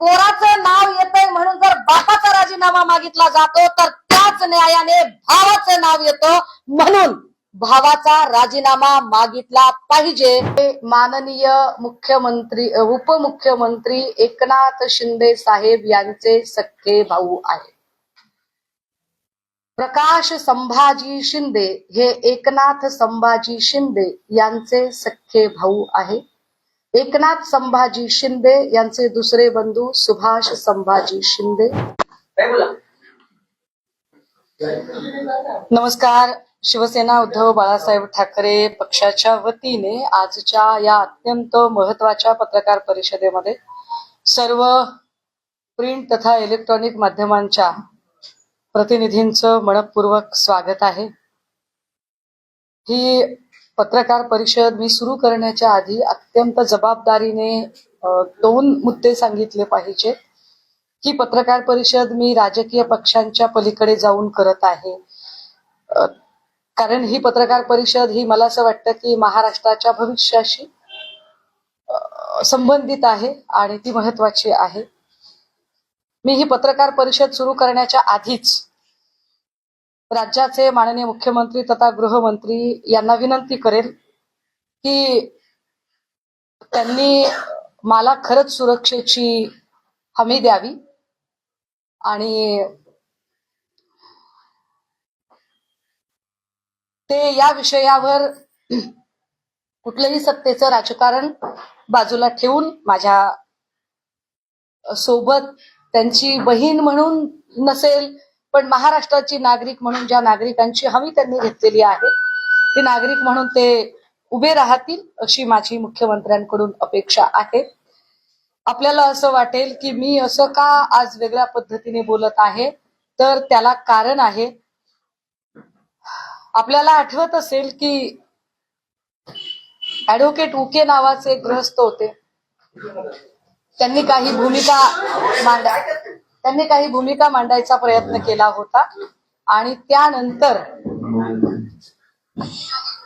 पोराचं नाव येतंय म्हणून जर बापाचा राजीनामा मागितला जातो तर त्याच न्यायाने भावाचं नाव येतं म्हणून भावाचा राजीनामा मागितला पाहिजे। माननीय मुख्यमंत्री उपमुख्यमंत्री एकनाथ शिंदे साहेब यांचे सख्खे भाऊ आहे। प्रकाश संभाजी शिंदे हे एकनाथ संभाजी शिंदे यांचे सख्खे भाऊ आहे। एकनाथ संभाजी शिंदे यांचे दुसरे बंधू सुभाष संभाजी शिंदे। नमस्कार। शिवसेना उद्धव बाळासाहेब ठाकरे पक्षाच्या वतीने आजच्या या अत्यंत महत्वाच्या पत्रकार परिषदेमध्ये सर्व प्रिंट तथा इलेक्ट्रॉनिक माध्यमांच्या प्रतिनिधींचं मनपूर्वक स्वागत आहे। ही पत्रकार परिषद मी सुरू करण्याच्या आधी अत्यंत जबाबदारीने दोन मुद्दे सांगितले पाहिजे की पत्रकार परिषद मी राजकीय पक्षांच्या पलीकडे जाऊन करत आहे, कारण ही पत्रकार परिषद ही मला असं वाटतं की महाराष्ट्राच्या भविष्याशी संबंधित आहे आणि ती महत्वाची आहे। मी ही पत्रकार परिषद सुरू करण्याच्या आधीच राज्याचे माननीय मुख्यमंत्री तथा गृहमंत्री यांना विनंती करेल की त्यांनी मला खरंच सुरक्षेची हमी द्यावी आणि ते या विषयावर कुठलंही सत्तेचं राजकारण बाजूला ठेवून माझ्या सोबत त्यांची बहीण म्हणून नसेल पण महाराष्ट्राची नागरिक म्हणून ज्या नागरिकांची हमी त्यांनी घेतलेली आहे ती नागरिक म्हणून ते उभे राहतील अशी माझी मुख्यमंत्र्यांकडून अपेक्षा आहे। आपल्याला असं वाटेल की मी असं का आज वेगळ्या पद्धतीने बोलत आहे, तर त्याला कारण आहे। आपल्याला आठवत असेल की ऍडव्होकेट उके नावाचे एक गृहस्थ होते। त्यांनी काही भूमिका मांडायचा प्रयत्न केला होता आणि त्यानंतर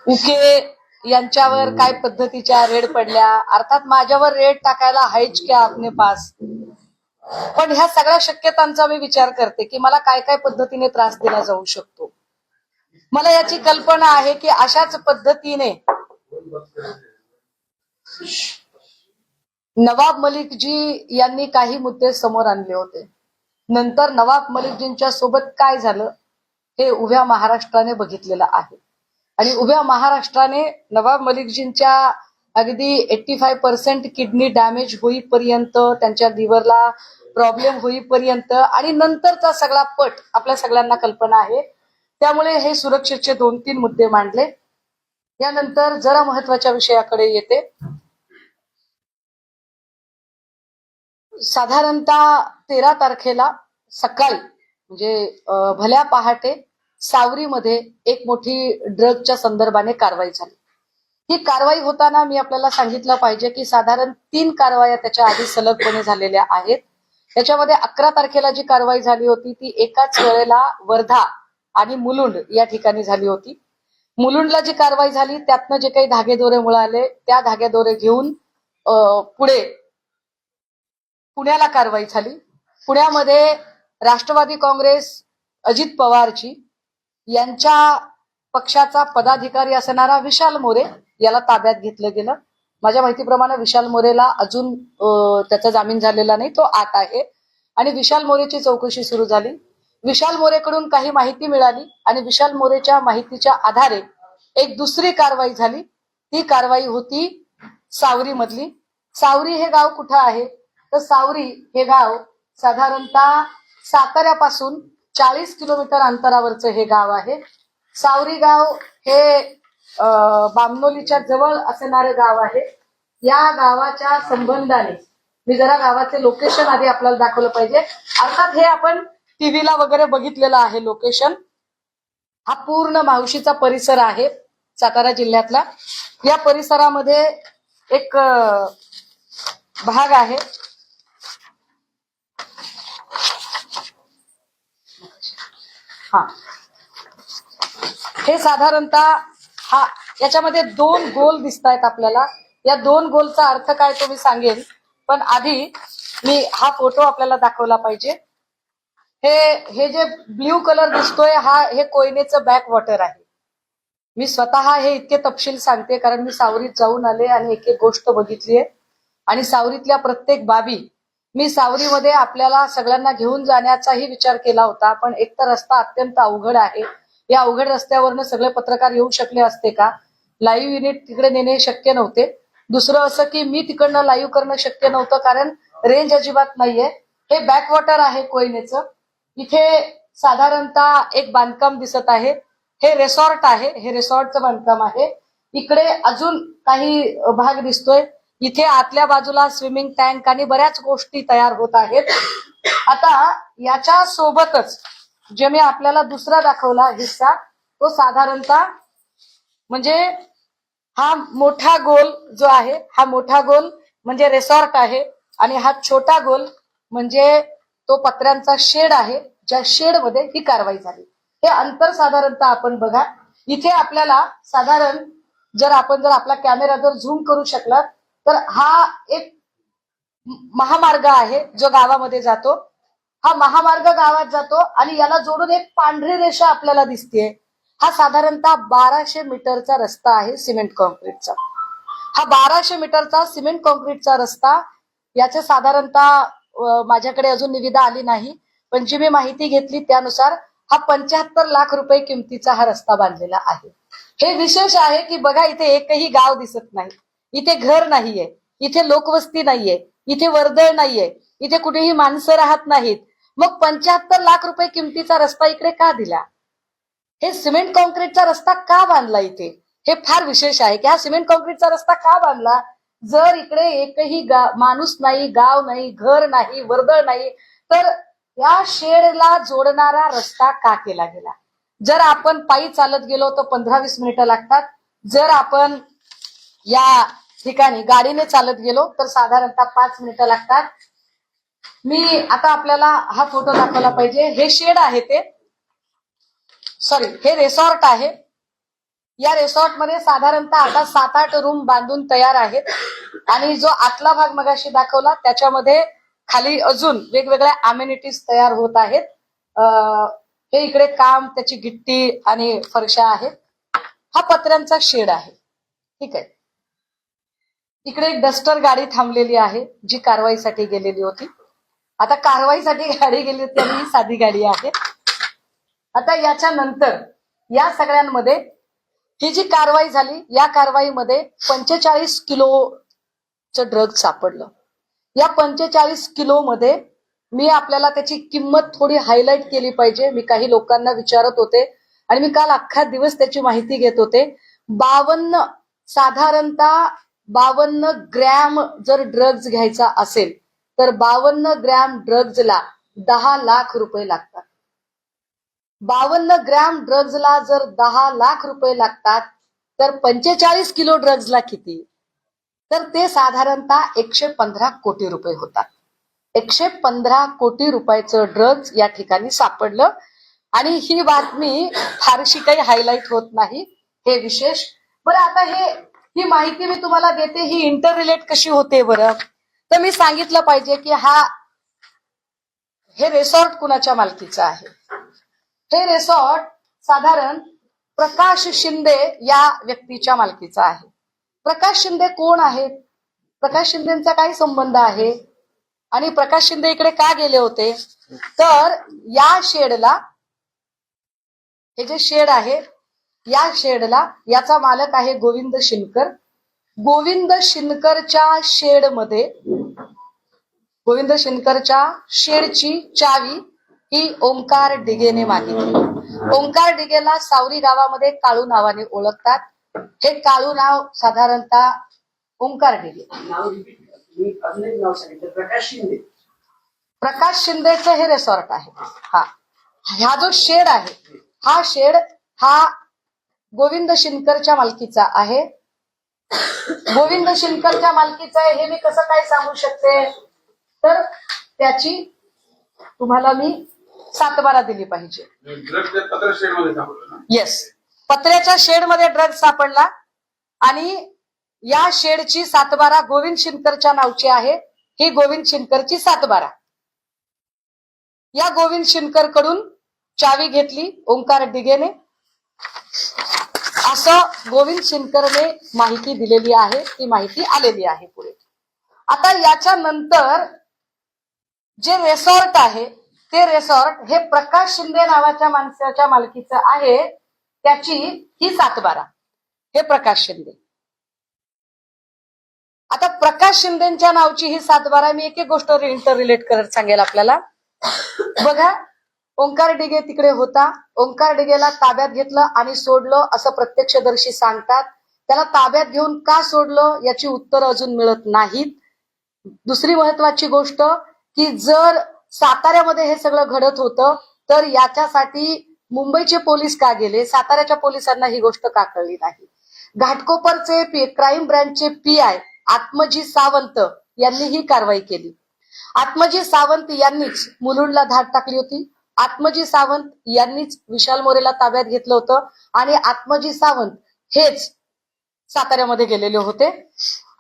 उके यांच्यावर काय पद्धतीच्या रेड पडल्या, अर्थात माझ्यावर रेड टाकायला हायच क्या आपने पास, पण ह्या सगळ्या शक्यतांचा मी विचार करते की मला काय काय पद्धतीने त्रास दिला जाऊ शकतो। मला याची कल्पना आहे की अशाच पद्धतीने नवाब मलिकजी यांनी काही मुद्दे समोर आणले होते। नंतर नवाब मलिकजींच्या सोबत काय झालं हे उभ्या महाराष्ट्राने बघितलेलं आहे आणि उभ्या महाराष्ट्राने नवाब मलिकजींच्या अगदी 85% किडनी डॅमेज होईपर्यंत, त्यांच्या लिव्हरला प्रॉब्लेम होईपर्यंत आणि नंतरचा सगळा पट आपल्या सगळ्यांना कल्पना आहे। त्यामुळे हे सुरक्षेचे 2-3 मुद्दे मांडले। यानंतर जरा महत्वाच्या विषयाकडे येते। साधारणतः 13 तारखेला सकाळी म्हणजे भल्या पहाटे सावरीमध्ये एक मोठी ड्रगच्या संदर्भाने कारवाई झाली। ही कारवाई होताना मी आपल्याला सांगितलं पाहिजे की साधारण 3 कारवाया त्याच्या आधी सलगपणे झालेल्या आहेत। त्याच्यामध्ये 11 तारखेला जी कारवाई झाली होती ती एकाच वेळेला वर्धा आणि मुलुंड या ठिकाणी झाली होती। मुलुंडला जी कारवाई झाली त्यातनं जे काही धागेदोरे मिळाले त्या धागेदोरे घेऊन पुढे पुण्याला कारवाई झाली। पुण्यामध्ये राष्ट्रवादी काँग्रेस अजित पवारजी यांच्या पक्षाचा पदाधिकारी असणारा विशाल मोरे याला ताब्यात घेतलं गेलं। माझ्या माहितीप्रमाणे विशाल मोरेला अजून त्याचा जामीन झालेला नाही, तो आत आहे आणि विशाल मोरेची चौकशी सुरू झाली। विशाल मोरेकडून काही माहिती मिळाली आणि विशाल मोरेच्या माहितीच्या आधारे एक दुसरी कारवाई झाली। ती कारवाई होती सावरी मधली। सावरी हे गाव कुठं आहे तर सावरी हे गाव साधारणतः साताऱ्यापासून 40 किलोमीटर अंतरावरचं हे गाव आहे। सावरी गाव हे बामनोलीच्या जवळ असणारे गाव आहे। या गावाच्या संबंधाने मी जरा गावाचे लोकेशन आधी आपल्याला दाखवलं पाहिजे। अर्थात हे आपण टीव्हीला वगैरे बघितलेलं आहे लोकेशन। हा पूर्ण मावशीचा परिसर आहे सातारा जिल्ह्यातला। या परिसरामध्ये एक भाग आहे, हे साधारणतः याच्यामध्ये 2 गोल दिसत आहेत आपल्याला। या 2 गोलचा अर्थ काय तो मी सांगेन, पण आधी मी हा फोटो आपल्याला दाखवला पाहिजे. हे जे ब्ल्यू कलर दिसतोय हे कोयनेचं बॅक वॉटर आहे. मी स्वतः हे इतके तपशील सांगते कारण मी सावरीत जाऊन आले आणि एक एक गोष्ट बघितलीये आणि सावरीतल्या प्रत्येक बाबी मी सावरीमध्ये आपल्याला सगळ्यांना घेऊन जाण्याचाही विचार केला होता. पण एक तर रस्ता अत्यंत अवघड आहे. या अवघड रस्त्यावरनं सगळे पत्रकार येऊ शकले असते का? लाईव्ह युनिट तिकडे नेणे शक्य नव्हते. दुसरं असं की मी तिकडनं लाईव्ह करणं शक्य नव्हतं कारण रेंज अजिबात नाहीये. हे बॅकवॉटर आहे कोयनेचं. इथे साधारणतः एक बांधकाम दिसत आहे. हे रिसॉर्ट आहे. हे रिसॉर्टचं बांधकाम आहे. इकडे अजून काही भाग दिसतोय. इथे आतल्या बाजूला स्विमिंग टँक आणि बऱ्याच गोष्टी तयार होत आहेत. आता याच्या सोबतच जे मी आपल्याला दुसरा दाखवला हिस्सा तो साधारणतः म्हणजे हा मोठा गोल जो आहे हा मोठा गोल म्हणजे रिसॉर्ट आहे आणि हा छोटा गोल म्हणजे तो पत्र्यांचा शेड आहे ज्या शेड मध्ये ही कारवाई झाली. हे अंतर साधारणतः आपण बघा. इथे आपल्याला साधारण जर आपला कॅमेरा जर झूम करू शकला तर हा एक महामार्ग आहे जो गावामध्ये जातो. हा महामार्ग गावात जातो आणि याला जोडून एक पांढरी रेषा आपल्याला दिसतेय. हा साधारणतः 1200 मीटरचा रस्ता आहे सिमेंट कॉन्क्रीटचा. हा 1200 मीटरचा सिमेंट कॉन्क्रीटचा रस्ता याचे साधारणतः माझ्याकडे अजून निविदा आली नाही पण जी मी माहिती घेतली त्यानुसार हा 75 लाख रुपये किमतीचा हा रस्ता बांधलेला आहे. हे विशेष आहे की बघा इथे एकही गाव दिसत नाही. इथे घर नाहीये. इथे लोकवस्ती नाहीये. इथे वर्दळ नाहीये. इथे कुठेही माणसं राहत नाहीत. मग 75 लाख रुपये किमतीचा रस्ता इकडे का दिला? हे सिमेंट कॉन्क्रीटचा रस्ता का बांधला इथे? हे फार विशेष आहे की हा सिमेंट कॉन्क्रीटचा रस्ता का बांधला? जर इकडे एकही माणूस नाही, गाव नाही, घर नाही, वर्दळ नाही तर या शेडला जोडणारा रस्ता का केला गेला? जर आपण पायी चालत गेलो तर 15-20 मिनिटं लागतात. जर आपण या ठिकाणी गाडीने चालत गेलो तर साधारणतः 5 मिनिटं लागतात. मी आता आपल्याला हा फोटो दाखवला पाहिजे. हे शेड आहे हे रिसॉर्ट आहे. या रिसॉर्टमध्ये साधारणतः आता 7-8 रूम बांधून तयार आहेत आणि जो आतला भाग मगाशी दाखवला त्याच्यामध्ये खाली अजून वेगवेगळ्या अमेनिटीज तयार होत आहेत. हे इकडे काम त्याची गिट्टी आणि फरशा आहेत. हा पत्र्यांचा शेड आहे. ठीक आहे. इकडे एक डस्टर गाडी थांबलेली आहे जी कारवाईसाठी गेलेली होती. आता कारवाईसाठी गाडी गेली होती आणि ही साधी गाडी आहे. आता याच्या नंतर या सगळ्यांमध्ये ही जी कारवाई झाली या कारवाईमध्ये 45 किलोचं ड्रग सापडलं. या 45 किलो मध्ये मी आपल्याला त्याची किंमत थोडी हायलाइट केली पाहिजे. मी काही लोकांना विचारत होते आणि मी काल अख्खा दिवस त्याची माहिती घेत होते. साधारणतः 52 ग्रॅम जर ड्रग्ज घ्यायचा असेल तर 52 ग्रॅम ड्रग्जला 10 लाख रुपये लागतात. 52 ग्रॅम ड्रग्जला जर 10 लाख रुपये लागतात तर 45 किलो ड्रग्जला किती? तर ते साधारणतः 115 कोटी रुपये होतात. 115 कोटी रुपयाचं ड्रग्ज या ठिकाणी सापडलं आणि ही बातमी फारशी काही हायलाइट होत नाही. हे विशेष. बरं आता ही माहिती मी तुम्हाला देते ही इंटर रिलेट कशी होते बरं? तर मी सांगितलं पाहिजे की हे रिसॉर्ट कुणाच्या मालकीचं आहे? हे रिसॉर्ट साधारण प्रकाश शिंदे या व्यक्तीच्या मालकीचा आहे. प्रकाश शिंदे कोण आहेत? प्रकाश शिंदेचा काय संबंध आहे आणि प्रकाश शिंदे इकडे का गेले होते? तर या शेडला हे जे शेड आहे या शेडला याचा मालक आहे गोविंद शिनकर. गोविंद शिनकरच्या शेडची चावी ही ओंकार डिगेने मागितली. ओंकार डिगेला सावरी गावामध्ये काळू नावाने ओळखतात. हे काळू नाव साधारणतः ओंकार डिगे. प्रकाश शिंदेचं हे रिसॉर्ट आहे. हा जो शेड आहे हा शेड गोविंद शिनकरच्या मालकीचा आहे. गोविंद शिनकरच्या मालकीचा आहे हे मी कसं काय सांगू शकते? तर त्याची तुम्हाला मी 7/12 दिली पाहिजे. येस, पत्र्याच्या शेडमध्ये ड्रग सापडला आणि या शेडची 7/12 गोविंद शिनकरच्या नावची आहे. ही गोविंद शिनकरची 7/12. या गोविंद शिनकर कडून चावी घेतली ओंकार डिगेने, असं गोविंद शिनकरने माहिती दिलेली आहे. ती माहिती आलेली आहे पुढे. आता याच्या नंतर जे रेसॉर्ट आहे ते रेसॉर्ट हे प्रकाश शिंदे नावाच्या माणसाच्या मालकीचं आहे. त्याची ही 7/12. हे प्रकाश शिंदे. आता प्रकाश शिंदेच्या नावची ही 7/12. मी एक एक गोष्ट इंटर रिलेट करत सांगेल आपल्याला. बघा, ओंकार डिगे तिकडे होता. ओंकार डिगेला ताब्यात घेतलं आणि सोडलं असं प्रत्यक्षदर्शी सांगतात. त्याला ताब्यात घेऊन का सोडलं याची उत्तर अजून मिळत नाहीत. दुसरी महत्वाची गोष्ट की जर साताऱ्यामध्ये हे सगळं घडत होतं तर याच्यासाठी मुंबईचे पोलीस का गेले, साताऱ्याच्या पोलिसांना ही गोष्ट का कळली नाही. घाटकोपरचे क्राईम ब्रँचचे PI आत्मजी सावंत यांनी ही कारवाई केली. आत्मजी सावंत यांनीच मुलुंडला धाड टाकली होती. आत्मजी सावंत यांनीच विशाल मोरेला ताब्यात घेतलं होतं आणि आत्मजी सावंत हेच साताऱ्यामध्ये गेलेले होते.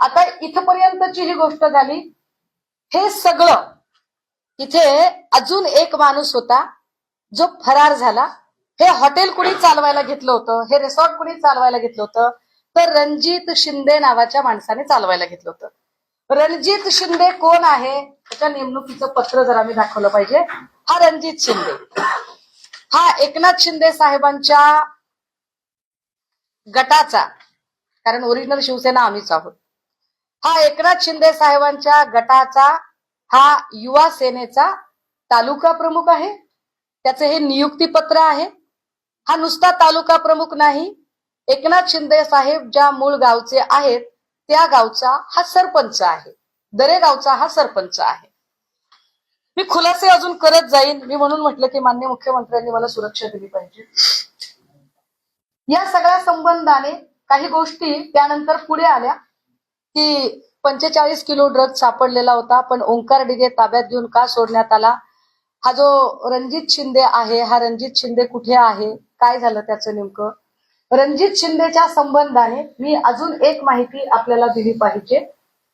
आता इथपर्यंतची ही गोष्ट झाली. हे सगळं इथे अजून एक माणूस होता जो फरार झाला. हे हॉटेल कुणी चालवायला घेतलं होतं, हे रिसॉर्ट कुणी चालवायला घेतलं होतं, तर रणजित शिंदे नावाच्या माणसाने चालवायला घेतलं होतं. रणजित शिंदे कोण आहे त्याच्या नेमणुकीचं पत्र जर आम्ही दाखवलं पाहिजे. हा रणजित शिंदे हा एकनाथ शिंदे साहेबांच्या गटाचा, कारण ओरिजिनल शिवसेना आम्हीच आहोत, हा एकनाथ शिंदे साहेबांच्या गटाचा हा युवा सेनेचा तालुका प्रमुख आहे. त्याचे हे नियुक्ती पत्र आहे. हा नुसता तालुका प्रमुख नाही, एकनाथ शिंदे साहेब ज्या मूळ गावचे आहेत त्या गावचा हा सरपंच आहे. दरेगावचा हा सरपंच आहे. मी खुलासे अजून करत जाईन. मी म्हणून म्हटलं की माननीय मुख्यमंत्र्यांनी मला सुरक्षा दिली पाहिजे. या सगळ्या संबंधाने काही गोष्टी त्यानंतर पुढे आल्या की 45 किलो ड्रग सापडलेला होता, पण ओंकार डिगे ताब्यात घेऊन का सोडण्यात आला. हा जो रणजित शिंदे आहे, हा रणजित शिंदे कुठे आहे, काय झालं त्याचं नेमकं. रणजित शिंदेच्या संबंधाने मी अजून एक माहिती आपल्याला दिली पाहिजे.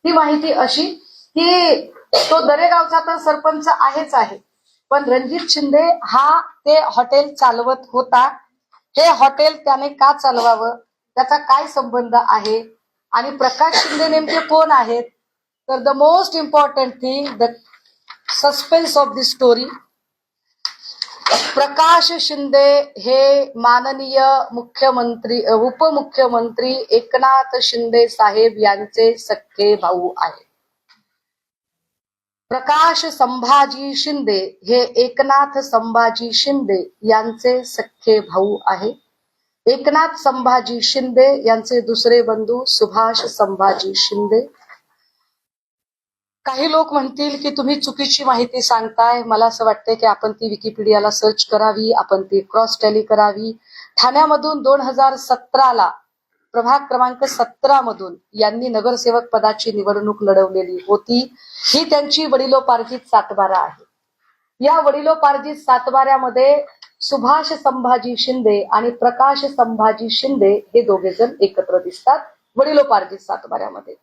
ती माहिती अशी की तो दरेगावचा तर सरपंच आहेच आहे, पण रणजित शिंदे हा ते हॉटेल चालवत होता. हे हॉटेल त्याने का चालवावं, त्याचा काय संबंध आहे आणि प्रकाश शिंदे नेमके कोण आहेत. तर the most important thing, the suspense of the story, Prakash Shinde हे माननीय मुख्यमंत्री उपमुख्यमंत्री एकनाथ शिंदे साहेब यांचे सख्खे भाऊ आहे. प्रकाश संभाजी शिंदे हे एकनाथ संभाजी शिंदे यांचे सख्खे भाऊ आहे. एकनाथ संभाजी शिंदे यांचे दुसरे बंधू सुभाष संभाजी शिंदे. काही लोक म्हणतील की तुम्ही चुकीची माहिती सांगताय. मला असं वाटतंय की आपण ती विकिपीडियाला सर्च करावी, आपण ती क्रॉस टॅली करावी. ठाण्यामधून 2017ला प्रभाग क्रमांक 17 मधून यांनी नगरसेवक पदाची निवडणूक लढवलेली होती. ही त्यांची वडिलोपार्जित 7/12 आहे. या वडिलोपार्जित 7/12मध्ये सुभाष संभाजी शिंदे आणि प्रकाश संभाजी शिंदे हे दोघे जण एकत्र दिसतात वडिलोपार्जित 7/12मध्ये.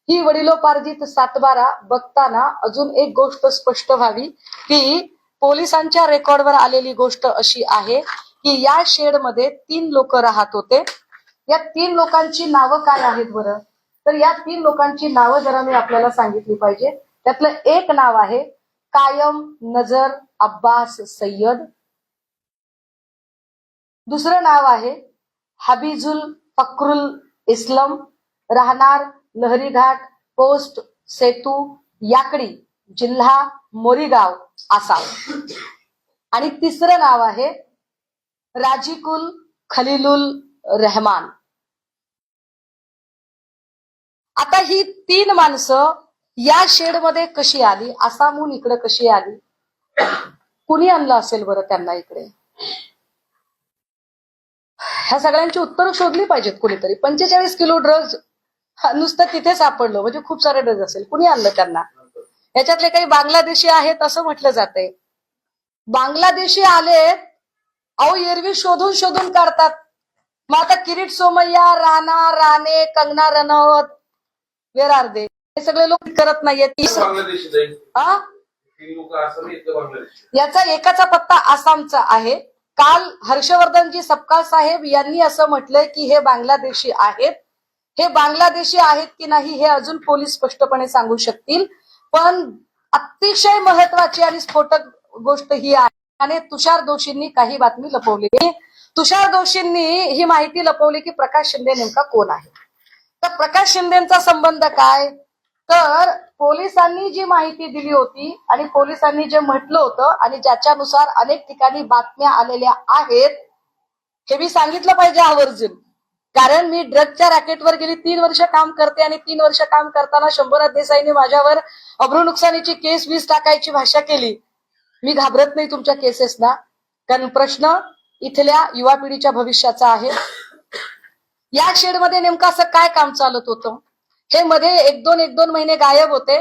ही वडिलोपार्जित 7/12 बघताना अजून एक गोष्ट स्पष्ट व्हावी की पोलिसांच्या रेकॉर्डवर आलेली गोष्ट अशी आहे की या शेडमध्ये 3 लोक राहत होते. या 3 लोकांची नावं काय आहेत बरं, तर या 3 लोकांची नावं जरा मी आपल्याला सांगितली पाहिजे. त्यातलं एक नाव आहे कायम नजर अब्बास सय्यद. दुसरं नाव आहे हबीजुल फक्रुल इस्लम, राहणार लहरी घाट, पोस्ट सेतू, याकडी, जिल्हा मोरीगाव, आसाम. आणि तिसरं नाव आहे राजीकुल खलीलुल रहमान. आता ही 3 माणसं या शेडमध्ये कशी आली, आसामहून इकडे कशी आली, कुणी आणलं असेल बरं त्यांना इकडे. ह्या सगळ्यांची उत्तरं शोधली पाहिजेत कुणीतरी. 45 किलो ड्रग्ज नुसतं तिथे सापडलं म्हणजे खूप सारे ड्रग्ज असेल. कुणी आणलं त्यांना. याच्यातले काही बांगलादेशी आहेत असं म्हटलं जातंय. बांगलादेशी आलेत, अहो एरवी शोधून शोधून काढतात. मग आता किरीट सोमय्या, राणा, राणे, कंगना रनौत, वेर आर दे. हे सगळे लोक करत नाहीयेत. हा? याचा एकाचा पत्ता आसामचा आहे. काल हर्षवर्धनजी सपकाळ साहेब यांनी असं म्हटलंय की हे बांगलादेशी आहेत. हे बांगलादेशी आहेत की नाही हे अजून पोलीस स्पष्टपणे सांगू शकतील. पण अतिशय महत्वाची आणि स्फोटक गोष्ट ही आहे आणि तुषार दोशींनी काही बातमी लपवली. तुषार दोशींनी ही माहिती लपवली की प्रकाश शिंदे नेमका कोण आहे. तर प्रकाश शिंदेचा संबंध काय, तर पोलिसांनी जी माहिती दिली होती आणि पोलिसांनी जे म्हटलं होतं आणि ज्याच्यानुसार अनेक ठिकाणी बातम्या आलेल्या आहेत हे मी सांगितलं पाहिजे आवर्जून. कारण मी ड्रगच्या रॅकेटवर गेली 3 वर्ष काम करते आणि 3 वर्ष काम करताना शंभरनाथ देसाईंनी माझ्यावर अब्रू नुकसानीची केस 20 टाकायची भाषा केली. मी घाबरत नाही तुमच्या केसेसना, कारण प्रश्न इथल्या युवा पिढीच्या भविष्याचा आहे. या शेडमध्ये नेमकं असं काय काम चालत होतं. हे मध्ये एक दोन महिने गायब होते,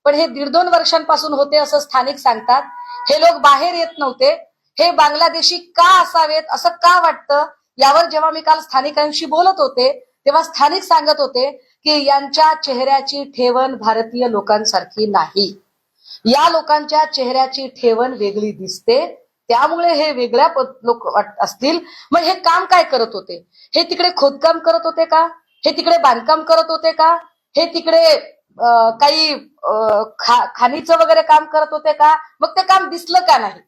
पण हे 1.5-2 वर्षांपासून होते असं स्थानिक सांगतात. हे लोक बाहेर येत नव्हते. हे बांगलादेशी का असावेत असं का वाटतं, यावर जेव्हा मी काल स्थानिकांशी बोलत होते तेव्हा स्थानिक सांगत होते की यांच्या चेहऱ्याची ठेवण भारतीय लोकांसारखी नाही. या लोकांच्या चेहऱ्याची ठेवण वेगळी दिसते, त्यामुळे हे वेगळ्या लोक असतील. मग हे काम काय करत होते, हे तिकडे खोदकाम करत होते का, हे तिकडे बांधकाम करत होते का, हे तिकडे काही खाणीचं वगैरे काम करत होते का, मग ते काम दिसलं का नाही.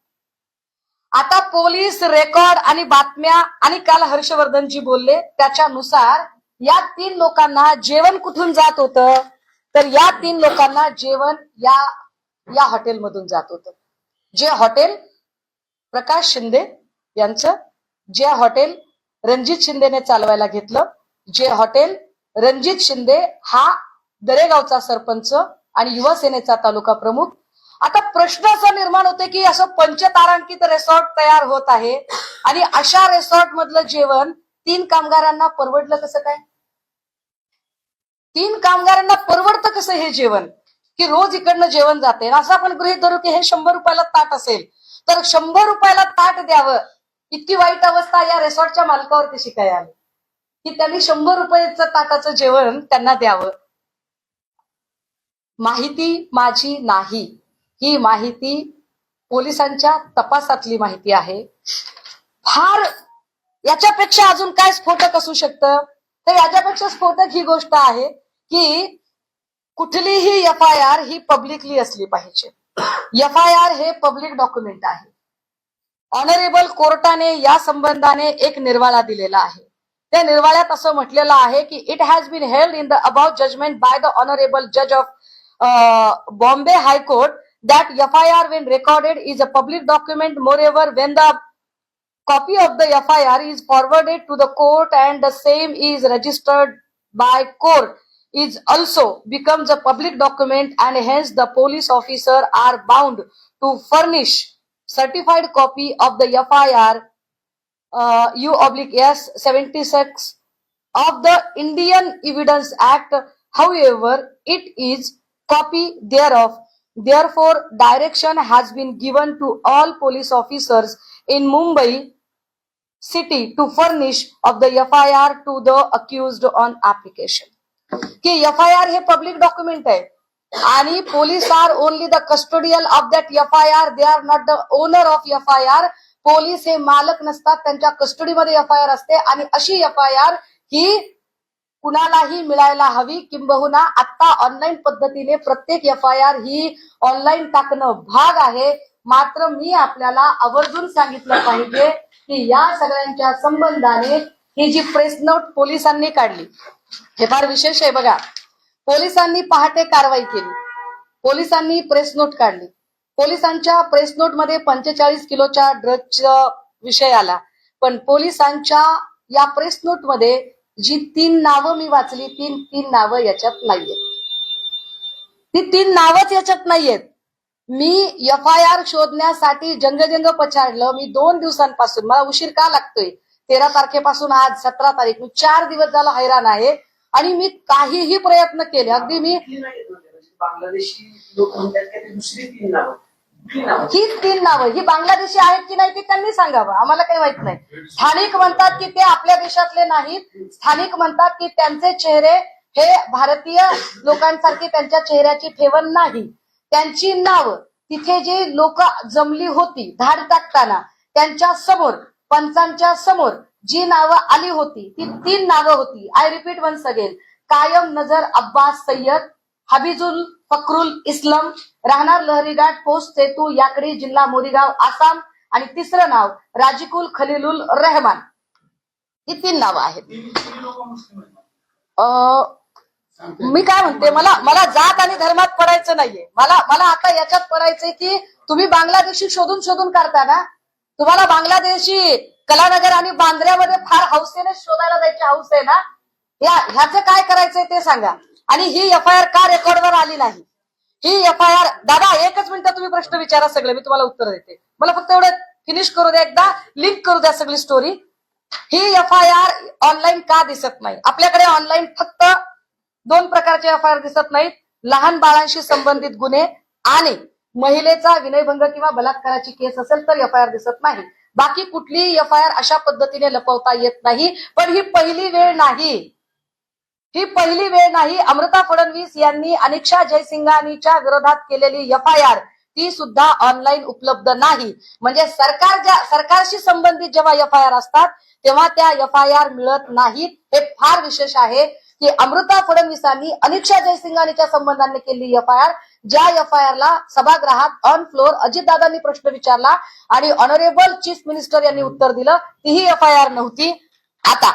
आता पोलीस रेकॉर्ड आणि बातम्या आणि काल हर्षवर्धनजी बोलले त्याच्यानुसार या 3 लोकांना जेवण कुठून जात होतं, तर या 3 लोकांना जेवण या हॉटेलमधून जात होतं. जे हॉटेल प्रकाश शिंदे यांचं, जे हॉटेल रणजित शिंदेने चालवायला घेतलं, जे हॉटेल रणजित शिंदे हा दरेगावचा सरपंच आणि युवा सेनेचा तालुका प्रमुख. आता प्रश्न असा निर्माण होते की असं पंचतारांकित रिसॉर्ट तयार होत आहे आणि अशा रिसॉर्ट मधलं जेवण 3 कामगारांना परवडलं कसं काय. 3 कामगारांना परवडतं कसं हे जेवण, की रोज इकडनं जेवण जाते. असं आपण गृहीत धरू की हे 100 रुपयाला ताट असेल तर 100 रुपयाला ताट द्यावं. इतकी वाईट अवस्था या रिसॉर्टच्या मालकावर कशी काय आली की त्यांनी 100 रुपयाचं ताटाचं जेवण त्यांना द्यावं. माहिती माझी नाही, ही माहिती पोलिसांच्या तपासातली माहिती आहे. फार याच्यापेक्षा अजून काय स्फोटक असू शकतं, तर याच्यापेक्षा स्फोटक ही गोष्ट आहे की कुठलीही FIR ही पब्लिकली असली पाहिजे. FIR हे पब्लिक डॉक्युमेंट आहे. ऑनरेबल कोर्टाने या संबंधाने एक निर्वाळा दिलेला आहे. त्या निर्वाळ्यात असं म्हटलेलं आहे की it has been held in the about judgement by the honourable जज of Bombay High Court that FIR when recorded is a public document. Moreover, when the copy of the FIR is forwarded to the court and the same is registered by court is also becomes a public document and hence the police officer are bound to furnish certified copy of the FIR U/S 76 of the Indian Evidence Act. However, it is copy thereof. Therefore, direction has been given to all police officers in Mumbai city to furnish of the FIR to the accused on application. की FIR हे public document आहे आणि police are only the custodial of that FIR. They are not the owner of FIR. Police हे मालक नसतात, त्यांच्या कस्टडीमध्ये FIR असते आणि अशी FIR ही कुणालाही मिळायला हवी. किंबहुना आता ऑनलाईन पद्धतीने प्रत्येक FIR ही ऑनलाईन टाकणं भाग आहे. मात्र मी आपल्याला आवर्जून सांगितलं पाहिजे की या सगळ्यांच्या संबंधाने ही जी प्रेस नोट पोलिसांनी काढली हे फार विशेष आहे. बघा, पोलिसांनी पहाटे कारवाई केली, पोलिसांनी प्रेस नोट काढली. पोलिसांच्या प्रेस नोट मध्ये 45 किलोच्या ड्रगचा विषय आला, पण पोलिसांच्या या प्रेस नोट मध्ये जी 3 नावं मी वाचली, 3 नावं याच्यात नाहीयेत. ती 3 नावच याच्यात नाहीयेत. मी FIR शोधण्यासाठी जंगजंग पछाडलं. मी 2 दिवसांपासून, मला उशीर का लागतोय, 13 तारखेपासून आज 17 तारीख, मी 4 दिवस झाला हैराण आहे आणि मी काहीही प्रयत्न केले. अगदी मी बांगलादेशी लोक म्हणतात दुसरी 3 नावं, ही 3 नावं ही बांगलादेशी आहेत की नाही ते त्यांनी सांगावं, आम्हाला काही माहित नाही. स्थानिक म्हणतात की ते आपल्या देशातले नाहीत, स्थानिक म्हणतात की त्यांचे चेहरे हे भारतीय लोकांसारखी त्यांच्या चेहऱ्याची ठेवण नाही. त्यांची नावं तिथे जे लोक जमली होती धाड टाकताना त्यांच्या समोर पंचांच्या समोर जी नावं आली होती ती 3 नावं होती. I repeat once again. Qayam Nazar Abbas Syed, हबीजुल Fakhrul इस्लाम, राहणार लहरीघाट, पोस्ट सेतू, याकडी, जिल्हा मोरीगाव, आसाम, आणि तिसरं नाव राजिकुल खलीलुल रहमान. ही 3 नावं आहेत. मी काय म्हणते, मला जात आणि धर्मात पडायचं नाहीये. मला आता याच्यात पडायचंय की तुम्ही बांगलादेशी शोधून काढता ना. तुम्हाला बांगलादेशी कलानगर आणि बांद्र्यामध्ये फार हौसेने शोधायला जायची हौस आहे ना. ह्याचं काय करायचंय ते सांगा. आणि ही एफआयआर का रेकॉर्डवर आली नाही? ही एफआयआर, दादा एकच मिनिट तुम्ही प्रश्न विचारा, सगळे मी तुम्हाला उत्तर देते. मला फक्त एवढं फिनिश करू द्या, एकदा लिंक करू द्या सगळी स्टोरी. ही एफआयआर ऑनलाईन का दिसत नाही? आपल्याकडे ऑनलाईन फक्त 2 प्रकारचे एफआयआर दिसत नाहीत. लहान बाळांशी संबंधित गुन्हे आणि महिलेचा विनयभंग किंवा बलात्काराची केस असेल तर एफआयआर दिसत नाही. बाकी कुठलीही एफआयआर अशा पद्धतीने लपवता येत नाही. पण ही पहिली वेळ नाही. ही पहिली वेळ नाही. अमृता फडणवीस यांनी अनिक्षा जयसिंघानीच्या विरोधात केलेली एफआयआर ती सुद्धा ऑनलाईन उपलब्ध नाही. म्हणजे सरकारशी संबंधित जेव्हा एफआयआर असतात तेव्हा त्या एफआयआर मिळत नाहीत. हे फार विशेष आहे की अमृता फडणवीसांनी अनिक्षा जयसिंघानीच्या संबंधाने केलेली एफआयआर, ज्या एफआयआरला सभागृहात ऑन फ्लोर अजितदादांनी प्रश्न विचारला आणि ऑनरेबल चीफ मिनिस्टर यांनी उत्तर दिलं, तीही एफआयआर नव्हती. आता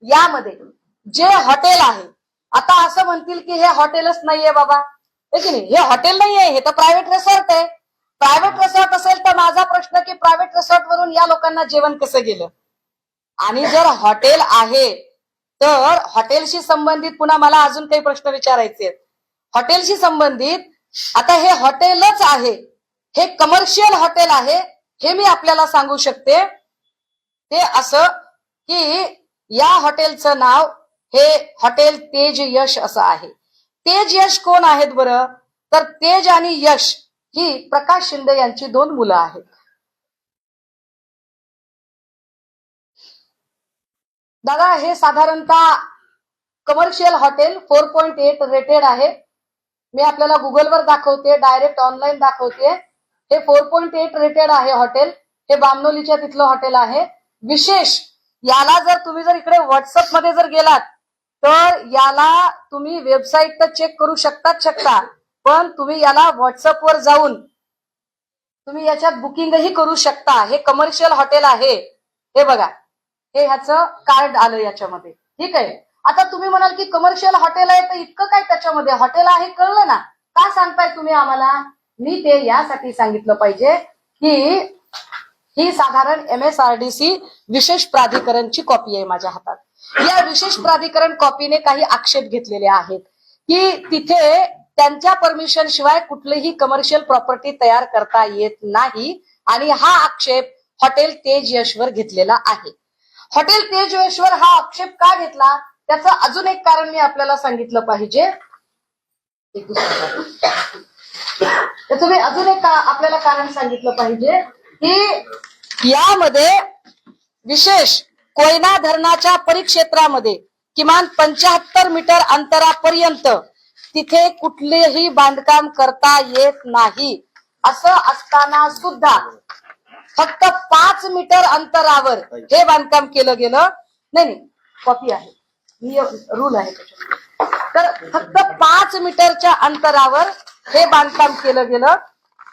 यामध्ये जे हॉटेल आहे, आता असं म्हणतील की हे हॉटेलच नाहीये बाबा, हे की नाही, हे हॉटेल नाहीये, हे तर प्रायव्हेट रिसॉर्ट आहे. प्रायव्हेट रिसॉर्ट असेल तर माझा प्रश्न की प्रायव्हेट रिसॉर्ट वरून या लोकांना जेवण कसं गेलं? आणि जर हॉटेल आहे तर हॉटेलशी संबंधित पुन्हा मला अजून काही प्रश्न विचारायचे आहेत. हॉटेलशी संबंधित आता हे हॉटेलच आहे, हे कमर्शियल हॉटेल आहे, हे मी आपल्याला सांगू शकते. ते असं की या हॉटेलचं नाव हे हॉटेल तेज यश असं आहे. तेज यश कोण आहेत बरं? तर तेज आणि यश ही प्रकाश शिंदे यांची 2 मुलं आहेत. दादा हे साधारणतः कमर्शियल हॉटेल 4.8 रेटेड आहे. मी आपल्याला गुगलवर दाखवते, डायरेक्ट ऑनलाईन दाखवते. हे 4.8 रेटेड आहे हॉटेल. हे बामनोलीच्या तिथलं हॉटेल आहे. विशेष याला जर तुम्ही इकडे व्हॉट्सअप मध्ये जर गेलात तर याला तुम्ही वेबसाईट तर चेक करू शकता, पण तुम्ही याला व्हॉट्सअपवर जाऊन तुम्ही याच्यात बुकिंगही करू शकता. हे कमर्शियल हॉटेल आहे. हे बघा, हे ह्याचं कार्ड आलं याच्यामध्ये. ठीक आहे. आता तुम्ही म्हणाल की कमर्शियल हॉटेल आहे तर इतकं काय त्याच्यामध्ये? हॉटेल आहे कळलं ना, का सांगताय तुम्ही आम्हाला? मी ते यासाठी सांगितलं पाहिजे की ही साधारण MSRDC विशेष प्राधिकरणची कॉपी आहे माझ्या हातात. या विशेष प्राधिकरण कॉपीने काही आक्षेप घेतलेले आहेत की तिथे त्यांच्या परमिशन शिवाय कुठलीही कमर्शियल प्रॉपर्टी तयार करता येत नाही. आणि हा आक्षेप हॉटेल तेज यशवर घेतलेला आहे. हॉटेल तेज यशवर हा आक्षेप का घेतला त्याचं अजून एक कारण मी आपल्याला सांगितलं पाहिजे. त्याचं मी अजून एक आपल्याला कारण सांगितलं पाहिजे की यामध्ये विशेष कोयना धरणाच्या परिक्षेत्रामध्ये किमान 75 मीटर अंतरापर्यंत तिथे कुठलेही बांधकाम करता येत नाही. असं असताना सुद्धा फक्त 5 मीटर अंतरावर हे बांधकाम केलं गेलं. नाही, कॉपी आहे, रूल आहे त्याच्यामध्ये. तर फक्त 5 मीटरच्या अंतरावर हे बांधकाम केलं गेलं.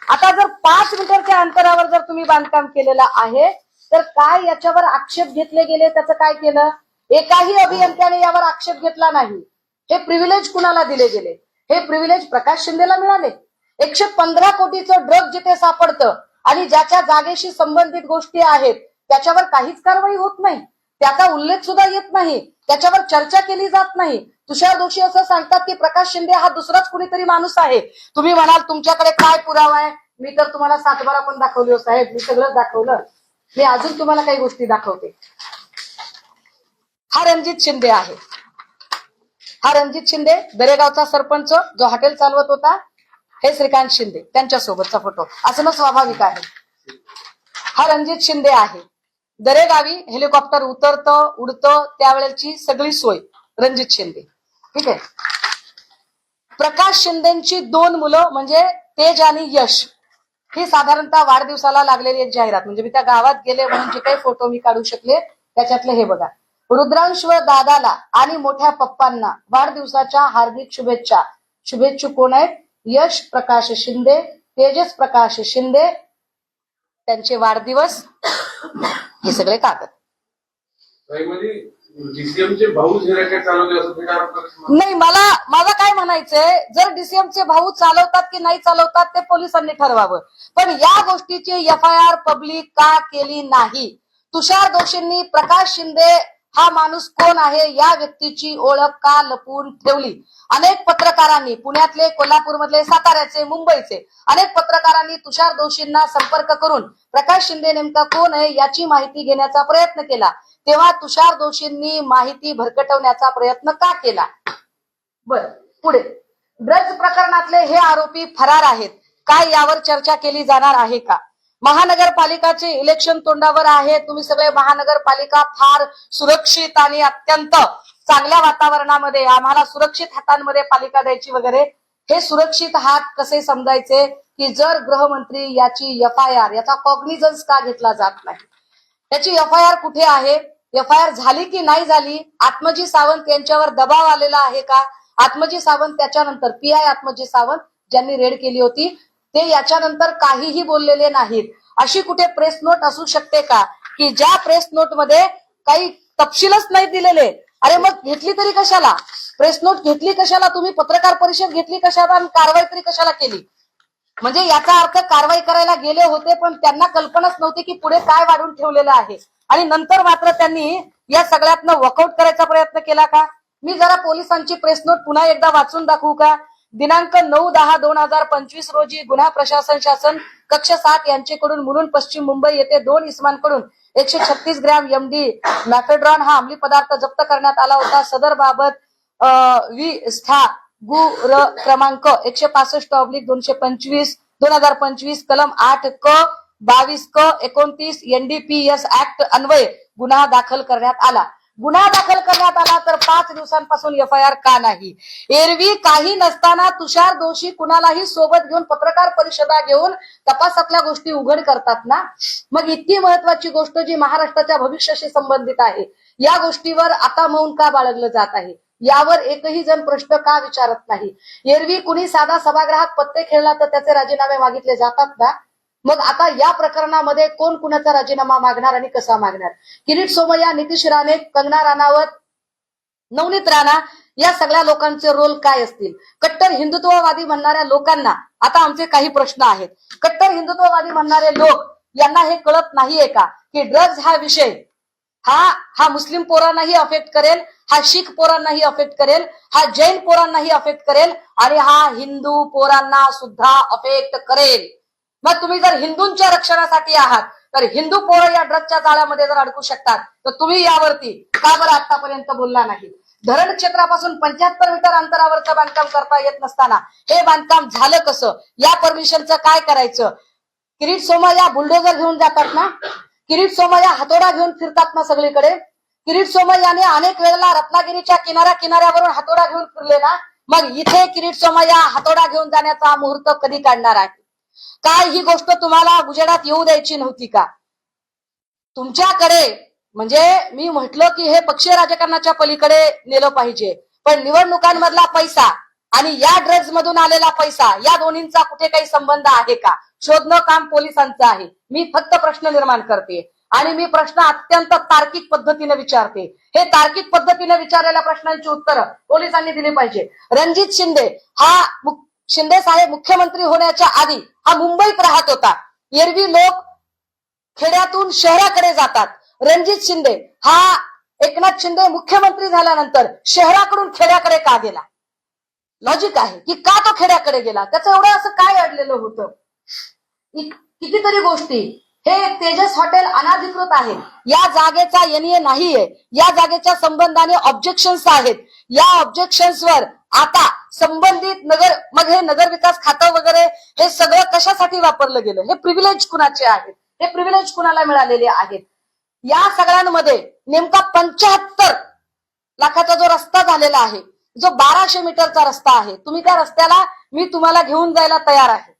आता जर 5 मीटरच्या अंतरावर जर तुम्ही बांधकाम केलेलं आहे तर काय याच्यावर आक्षेप घेतले गेले? त्याचं काय केलं? एकाही अभियंत्याने यावर आक्षेप घेतला नाही. हे प्रिव्हिलेज कुणाला दिले गेले? हे प्रिव्हिलेज प्रकाश शिंदेला मिळाले. 115 कोटीचं ड्रग जिथे सापडतं आणि ज्याच्या जागेशी संबंधित गोष्टी आहेत त्याच्यावर काहीच कारवाई होत नाही, त्याचा उल्लेख सुद्धा येत नाही, त्याच्यावर चर्चा केली जात नाही. तुषार दोषी असं सांगतात की प्रकाश शिंदे हा दुसराच कुणीतरी माणूस आहे. तुम्ही म्हणाल तुमच्याकडे काय पुरावा आहे? मी तर तुम्हाला 7/12 पण दाखवली हो साहेब, मी सगळं दाखवलं. मी अजून तुम्हाला काही गोष्टी दाखवते. हा रणजित शिंदे आहे. हा रणजित शिंदे दरेगावचा सरपंच जो हॉटेल चालवत होता. हे श्रीकांत शिंदे त्यांच्या सोबतचा फोटो असणं स्वाभाविक आहे. हा रणजित शिंदे आहे. दरेगावी हेलिकॉप्टर उतरतं उडतं त्यावेळेची सगळी सोय रणजित शिंदे. ठीक आहे. प्रकाश शिंदेची 2 मुलं म्हणजे तेज आणि यश, ही साधारणतः वाढदिवसाला लागलेली एक जाहिरात. म्हणजे मी त्या गावात गेले म्हणून जे काही फोटो मी काढू शकले त्याच्यातले हे बघा. रुद्रांश व दादाला आणि मोठ्या पप्पांना वाढदिवसाच्या हार्दिक शुभेच्छा. शुभेच्छुक कोण आहेत? यश प्रकाश शिंदे, तेजस प्रकाश शिंदे, त्यांचे वाढदिवस, हे सगळे कागद. डीसीएमचे भाऊ हे रॅकेट चालवले असं तुम्ही आरोप करत नाही, माझं काय म्हणायचंय, जर डीसीएमचे भाऊ चालवतात की नाही चालवतात ते पोलिसांनी ठरवावं, पण या गोष्टीची एफआयआर पब्लिक का केली नाही? तुषार दोषींनी प्रकाश शिंदे हा माणूस कोण आहे या व्यक्तीची ओळख का लपवून ठेवली? अनेक पत्रकारांनी, पुण्यातले, कोल्हापूरमधले, साताऱ्याचे, मुंबईचे अनेक पत्रकारांनी तुषार दोषींना संपर्क करून प्रकाश शिंदे नेमका कोण आहे याची माहिती घेण्याचा प्रयत्न केला. तेव्हा तुषार दोषींनी माहिती भरकटवण्याचा प्रयत्न का केला? बर, पुढे. ड्रग्ज प्रकरणातले हे आरोपी फरार आहेत, काय यावर चर्चा केली जाणार आहे का? महानगरपालिकाचे इलेक्शन तोंडावर आहे. तुम्ही सगळे महानगरपालिका फार सुरक्षित आणि अत्यंत चांगल्या वातावरणामध्ये, आम्हाला सुरक्षित हातांमध्ये पालिका द्यायची वगैरे, हे सुरक्षित हात कसे समजायचे की जर गृहमंत्री याची एफआयआर, याचा कॉग्निझन्स का घेतला जात नाही? त्याची एफआयआर कुठे आहे? एफआयआर झाली की नाही झाली? आत्मजी सावंत यांच्यावर दबाव आलेला आहे का? आत्मजी सावंत त्याच्यानंतर पीआय आत्मजी सावंत ज्यांनी रेड केली होती ते याच्यानंतर काहीही बोललेले नाहीत. अशी कुठे प्रेस नोट असू शकते का की ज्या प्रेस नोट मध्ये काही तपशीलच नाही दिलेले? अरे मग घेतली तरी कशाला? प्रेस नोट घेतली कशाला? तुम्ही पत्रकार परिषद घेतली कशाला आणि कारवाई तरी कशाला केली? म्हणजे याचा अर्थ कारवाई करायला गेले होते पण त्यांना कल्पनाच नव्हती की पुढे काय वाढून ठेवलेलं आहे, आणि नंतर मात्र त्यांनी या सगळ्यातनं वॉकआउट करायचा प्रयत्न केला का? मी जरा पोलिसांची प्रेस नोट पुन्हा एकदा वाचून दाखवू का? दिनांक 9/10/2025 रोजी गुन्हा प्रशासन शासन कक्ष 7 यांच्याकडून मुलुंड पश्चिम मुंबई येथे 2 इसमांकडून 136 ग्रॅम एमडी मॅफेड्रॉन हा अंमली पदार्थ जप्त करण्यात आला होता. सदर बाबत विस्था गु र क्रमांक 165/225 2025 कलम 8 क 22 क 29 एनडीपीएस ऍक्ट अन्वये गुन्हा दाखल करण्यात आला. गुन्हा दाखल करण्यात आला तर 5 दिवसांपासून एफआयआर का नाही? एरवी काही नसताना तुषार दोषी कुणालाही सोबत घेऊन पत्रकार परिषदा घेऊन तपासातल्या गोष्टी उघड करतात ना. मग इतकी महत्वाची गोष्ट जी महाराष्ट्राच्या भविष्याशी संबंधित आहे या गोष्टीवर आता मौन का बाळगलं जात आहे? यावर एकही जण प्रश्न का विचारत नाही? एरवी कुणी साधा सभागृहात पत्ते खेळला तर त्याचे राजीनामे मागितले जातात ना. मग आता या प्रकरणामध्ये कोण कुणाचा राजीनामा मागणार आणि कसा मागणार? किरीट सोमय्या, नितीश राणे, कंगना राणावत, नवनीत राणा या सगळ्या लोकांचे रोल काय असतील? कट्टर हिंदुत्ववादी म्हणणाऱ्या लोकांना आता आमचे काही प्रश्न आहेत. कट्टर हिंदुत्ववादी म्हणणारे लोक यांना हे कळत नाहीये का की ड्रग्ज हा विषय हा मुस्लिम पोरांनाही अफेक्ट करेल, हा शीख पोरांनाही अफेक्ट करेल, हा जैन पोरांनाही अफेक्ट करेल आणि हा हिंदू पोरांना सुद्धा अफेक्ट करेल. मग तुम्ही जर हिंदूंच्या रक्षणासाठी आहात तर हिंदू पोरं या ड्रग्जच्या जाळ्यामध्ये जर अडकू शकतात तर तुम्ही यावरती का बरं आतापर्यंत बोलला नाही? धरण क्षेत्रापासून 75 मीटर अंतरावरचं बांधकाम करता येत नसताना हे बांधकाम झालं कसं? या परमिशनचं काय करायचं? किरीट सोमय्या बुलडोजर घेऊन जातात ना, किरीट सोमय्या हातोडा घेऊन फिरतात ना सगळीकडे. किरीट सोमय्याने अनेक वेळेला रत्नागिरीच्या किनाऱ्यावरून हातोडा घेऊन फिरले ना. मग इथे किरीट सोमय्या हातोडा घेऊन जाण्याचा मुहूर्त कधी काढणार आहे? काय ही गोष्ट तुम्हाला उजेडात येऊ द्यायची नव्हती का? तुमच्याकडे म्हणजे मी म्हटलं की हे पक्षीय राजकारणाच्या पलीकडे नेलं पाहिजे, पण निवडणुकांमधला पैसा आणि या ड्रग्ज मधून आलेला पैसा या दोन्हींचा कुठे काही संबंध आहे का? शोधणं काम पोलिसांचं आहे. मी फक्त प्रश्न निर्माण करते आणि मी प्रश्न अत्यंत तार्किक पद्धतीने विचारते. हे तार्किक पद्धतीने विचारलेल्या प्रश्नांची उत्तरं पोलिसांनी दिली पाहिजे. रणजित शिंदे शिंदे साहेब मुख्यमंत्री होण्याच्या आधी हा मुंबईत राहत होता. एरवी लोक खेड्यातून शहराकडे जातात. रणजित शिंदे हा एकनाथ शिंदे मुख्यमंत्री झाल्यानंतर शहराकडून खेड्याकडे का गेला? लॉजिक आहे की का तो खेड्याकडे गेला? त्याचं एवढं असं काय अडलेलं होतं? कितीतरी गोष्टी. हे तेजस हॉटेल अनाधिकृत आहे, या जागेचा एनए नाहीये, या जागेच्या संबंधाने ऑब्जेक्शन्स आहेत. या ऑब्जेक्शन्सवर आता संबंधित मग हे नगर विकास खातं वगैरे हे सगळं कशासाठी वापरलं गेलं? हे प्रिव्हिलेज कुणाचे आहेत? हे प्रिव्हिलेज कुणाला मिळालेले आहेत? या सगळ्यांमध्ये नेमका 75 लाखाचा जो रस्ता झालेला आहे जो 1200 मीटरचा रस्ता आहे, तुम्ही त्या रस्त्याला मी तुम्हाला घेऊन जायला तयार आहे.